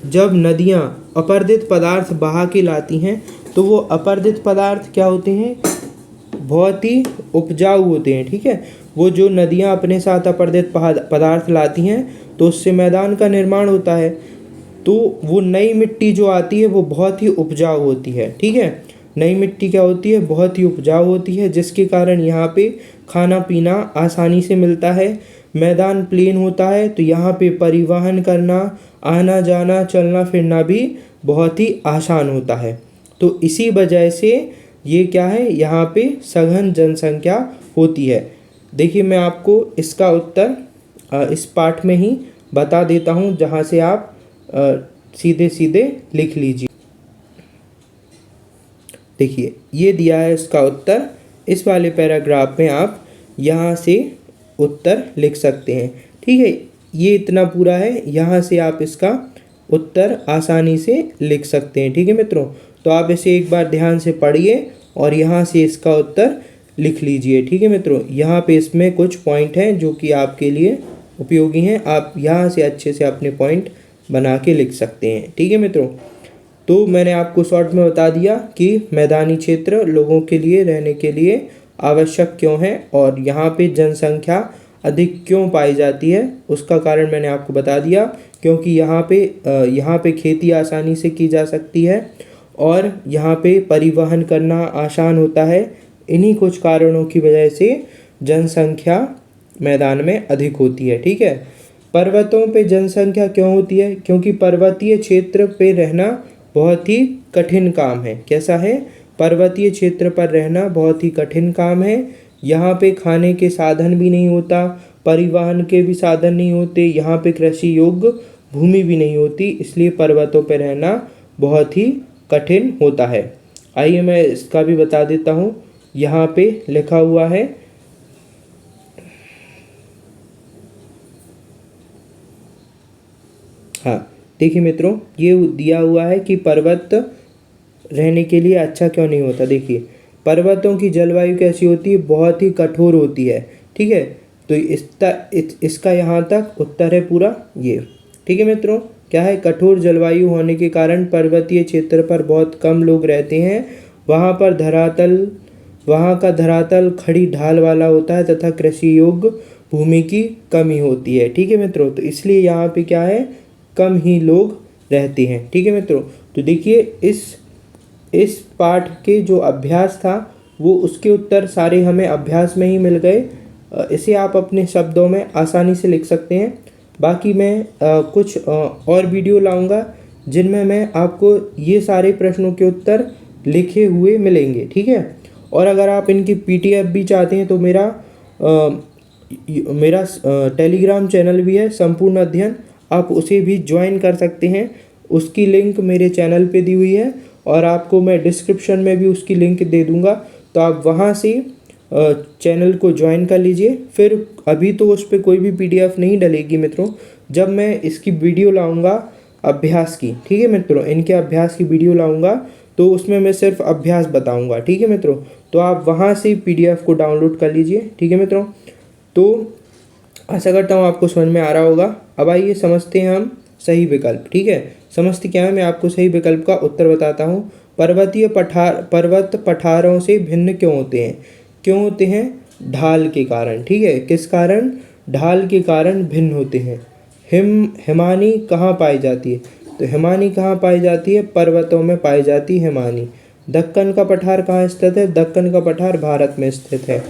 जब नदियाँ अपर्दित पदार्थ बहा के लाती हैं तो वो अपर्दित पदार्थ क्या होते हैं, बहुत ही उपजाऊ होते हैं। ठीक है, वो जो नदियाँ अपने साथ अपर्दित पदार्थ लाती हैं तो उससे मैदान का निर्माण होता है। तो वो नई मिट्टी जो आती है वो बहुत ही उपजाऊ होती है। ठीक है, नई मिट्टी क्या होती है, बहुत ही उपजाऊ होती है, जिसके कारण यहाँ पे खाना पीना आसानी से मिलता है। मैदान प्लेन होता है तो यहाँ पे परिवहन करना, आना जाना, चलना फिरना भी बहुत ही आसान होता है। तो इसी वजह से ये क्या है, यहाँ पे सघन जनसंख्या होती है। देखिए मैं आपको इसका उत्तर इस पाठ में ही बता देता हूँ, जहाँ से आप सीधे सीधे लिख लीजिए। देखिए ये दिया है इसका उत्तर, इस वाले पैराग्राफ में आप यहाँ से उत्तर लिख सकते हैं। ठीक है, ये इतना पूरा है, यहाँ से आप इसका उत्तर आसानी से लिख सकते हैं। ठीक है मित्रों, तो आप इसे एक बार ध्यान से पढ़िए और यहाँ से इसका उत्तर लिख लीजिए। ठीक है मित्रों, यहाँ पे इसमें कुछ पॉइंट हैं जो कि आपके लिए उपयोगी हैं, आप यहाँ से अच्छे से अपने पॉइंट बना के लिख सकते हैं। ठीक है मित्रों, तो मैंने आपको शॉर्ट में बता दिया कि मैदानी क्षेत्र लोगों के लिए रहने के लिए आवश्यक क्यों है और यहाँ पे जनसंख्या अधिक क्यों पाई जाती है, उसका कारण मैंने आपको बता दिया। क्योंकि यहाँ पे खेती आसानी से की जा सकती है और यहाँ पे परिवहन करना आसान होता है। इन्हीं कुछ कारणों की वजह से जनसंख्या मैदान में अधिक होती है। ठीक है, पर्वतों पे जनसंख्या क्यों होती है, क्योंकि पर्वतीय क्षेत्र पे रहना बहुत ही कठिन काम है। कैसा है, पर्वतीय क्षेत्र पर रहना बहुत ही कठिन काम है। यहाँ पे खाने के साधन भी नहीं होता, परिवहन के भी साधन नहीं होते, यहाँ पे कृषि योग्य भूमि भी नहीं होती, इसलिए पर्वतों पर रहना बहुत ही कठिन होता है। आइए मैं इसका भी बता देता हूँ, यहाँ पे लिखा हुआ है, हाँ देखिए मित्रों, ये दिया हुआ है कि पर्वत रहने के लिए अच्छा क्यों नहीं होता। देखिए पर्वतों की जलवायु कैसी होती है, बहुत ही कठोर होती है। ठीक है, तो इसका यहाँ तक उत्तर है पूरा ये। ठीक है मित्रों, क्या है, कठोर जलवायु होने के कारण पर्वतीय क्षेत्र पर बहुत कम लोग रहते हैं। वहाँ का धरातल खड़ी ढाल वाला होता है तथा कृषि योग्य भूमि की कमी होती है। ठीक है मित्रों, तो इसलिए यहाँ पे क्या है, कम ही लोग रहते हैं। ठीक है मित्रों, तो देखिए इस पाठ के जो अभ्यास था वो उसके उत्तर सारे हमें अभ्यास में ही मिल गए। इसे आप अपने शब्दों में आसानी से लिख सकते हैं। बाकी मैं कुछ और वीडियो लाऊंगा जिनमें मैं आपको ये सारे प्रश्नों के उत्तर लिखे हुए मिलेंगे। ठीक है, और अगर आप इनकी PDF भी चाहते हैं तो मेरा टेलीग्राम चैनल भी है संपूर्ण अध्ययन, आप उसे भी ज्वाइन कर सकते हैं। उसकी लिंक मेरे चैनल पे दी हुई है और आपको मैं डिस्क्रिप्शन में भी उसकी लिंक दे दूंगा, तो आप वहाँ से चैनल को ज्वाइन कर लीजिए। फिर अभी तो उस पर कोई भी PDF नहीं डलेगी मित्रों, जब मैं इसकी वीडियो लाऊंगा अभ्यास की। ठीक है मित्रों, इनके अभ्यास की वीडियो लाऊंगा तो उसमें मैं सिर्फ अभ्यास बताऊंगा। ठीक है मित्रों, तो आप वहाँ से PDF को डाउनलोड कर लीजिए। ठीक है मित्रों, तो आशा करता हूँ आपको समझ में आ रहा होगा। अब आइए समझते हैं हम सही विकल्प। ठीक है, समझते क्या है, मैं आपको सही विकल्प का उत्तर बताता हूँ। पर्वत पठारों से भिन्न क्यों होते हैं, ढाल के कारण। ठीक है, किस कारण, ढाल के कारण भिन्न होते हैं। हिमानी कहाँ पाई जाती है? तो हिमानी कहाँ पाई जाती है? पर्वतों में पाई जाती है हिमानी। दक्कन का पठार कहाँ स्थित है? दक्कन का पठार भारत में स्थित है।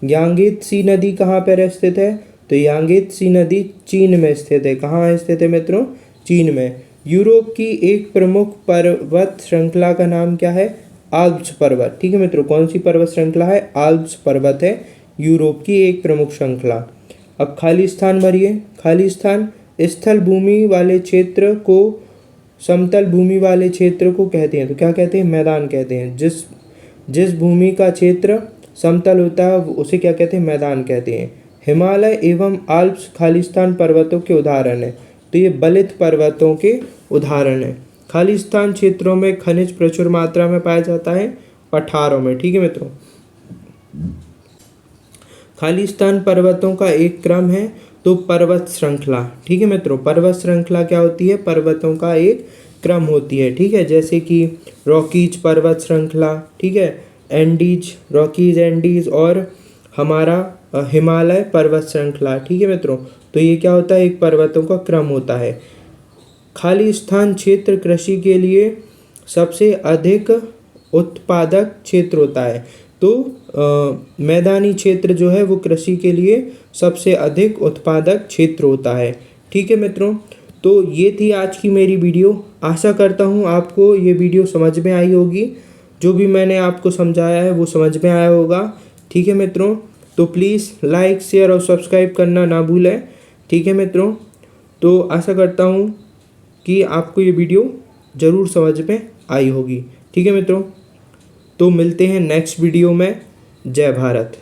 यांगत्से नदी कहाँ पर स्थित है? तो यांगत्से नदी चीन में स्थित है। कहाँ स्थित है मित्रों? चीन में। यूरोप की एक प्रमुख पर्वत श्रृंखला का नाम क्या है? आल्प्स पर्वत। ठीक है मित्रों, कौन सी पर्वत श्रृंखला है? आल्प्स पर्वत है यूरोप की एक प्रमुख श्रृंखला। अब खालिस्तान भरिए। खालिस्तान स्थल भूमि वाले क्षेत्र को, समतल भूमि वाले क्षेत्र को कहते हैं। तो क्या कहते हैं? मैदान कहते हैं। जिस भूमि का क्षेत्र समतल होता है उसे क्या कहते हैं? मैदान कहते हैं। हिमालय एवं आल्प्स खालिस्तान पर्वतों के उदाहरण है। तो ये बलित पर्वतों के उदाहरण है। खालिस्तान क्षेत्रों में खनिज प्रचुर मात्रा में पाया जाता है, पठारों में। ठीक है मित्रों, खालिस्तान पर्वतों का एक क्रम है तो पर्वत श्रृंखला। ठीक है मित्रों, पर्वत श्रृंखला क्या होती है? पर्वतों का एक क्रम होती है। ठीक है, जैसे कि रॉकीज पर्वत श्रृंखला, ठीक है, एंडीज, रॉकीज एंडीज, और हमारा हिमालय पर्वत श्रृंखला। ठीक है मित्रों, तो ये क्या होता है? एक पर्वतों का क्रम होता है। खालिस्तान क्षेत्र कृषि के लिए सबसे अधिक उत्पादक क्षेत्र होता है। तो मैदानी क्षेत्र जो है वो कृषि के लिए सबसे अधिक उत्पादक क्षेत्र होता है। ठीक है मित्रों, तो ये थी आज की मेरी वीडियो। आशा करता हूँ आपको ये वीडियो समझ में आई होगी। जो भी मैंने आपको समझाया है वो समझ में आया होगा। ठीक है मित्रों, तो प्लीज़ लाइक, शेयर और सब्सक्राइब करना ना भूलें। ठीक है मित्रों, तो आशा करता हूँ कि आपको ये वीडियो ज़रूर समझ में आई होगी। ठीक है मित्रों, तो मिलते हैं नेक्स्ट वीडियो में। जय भारत।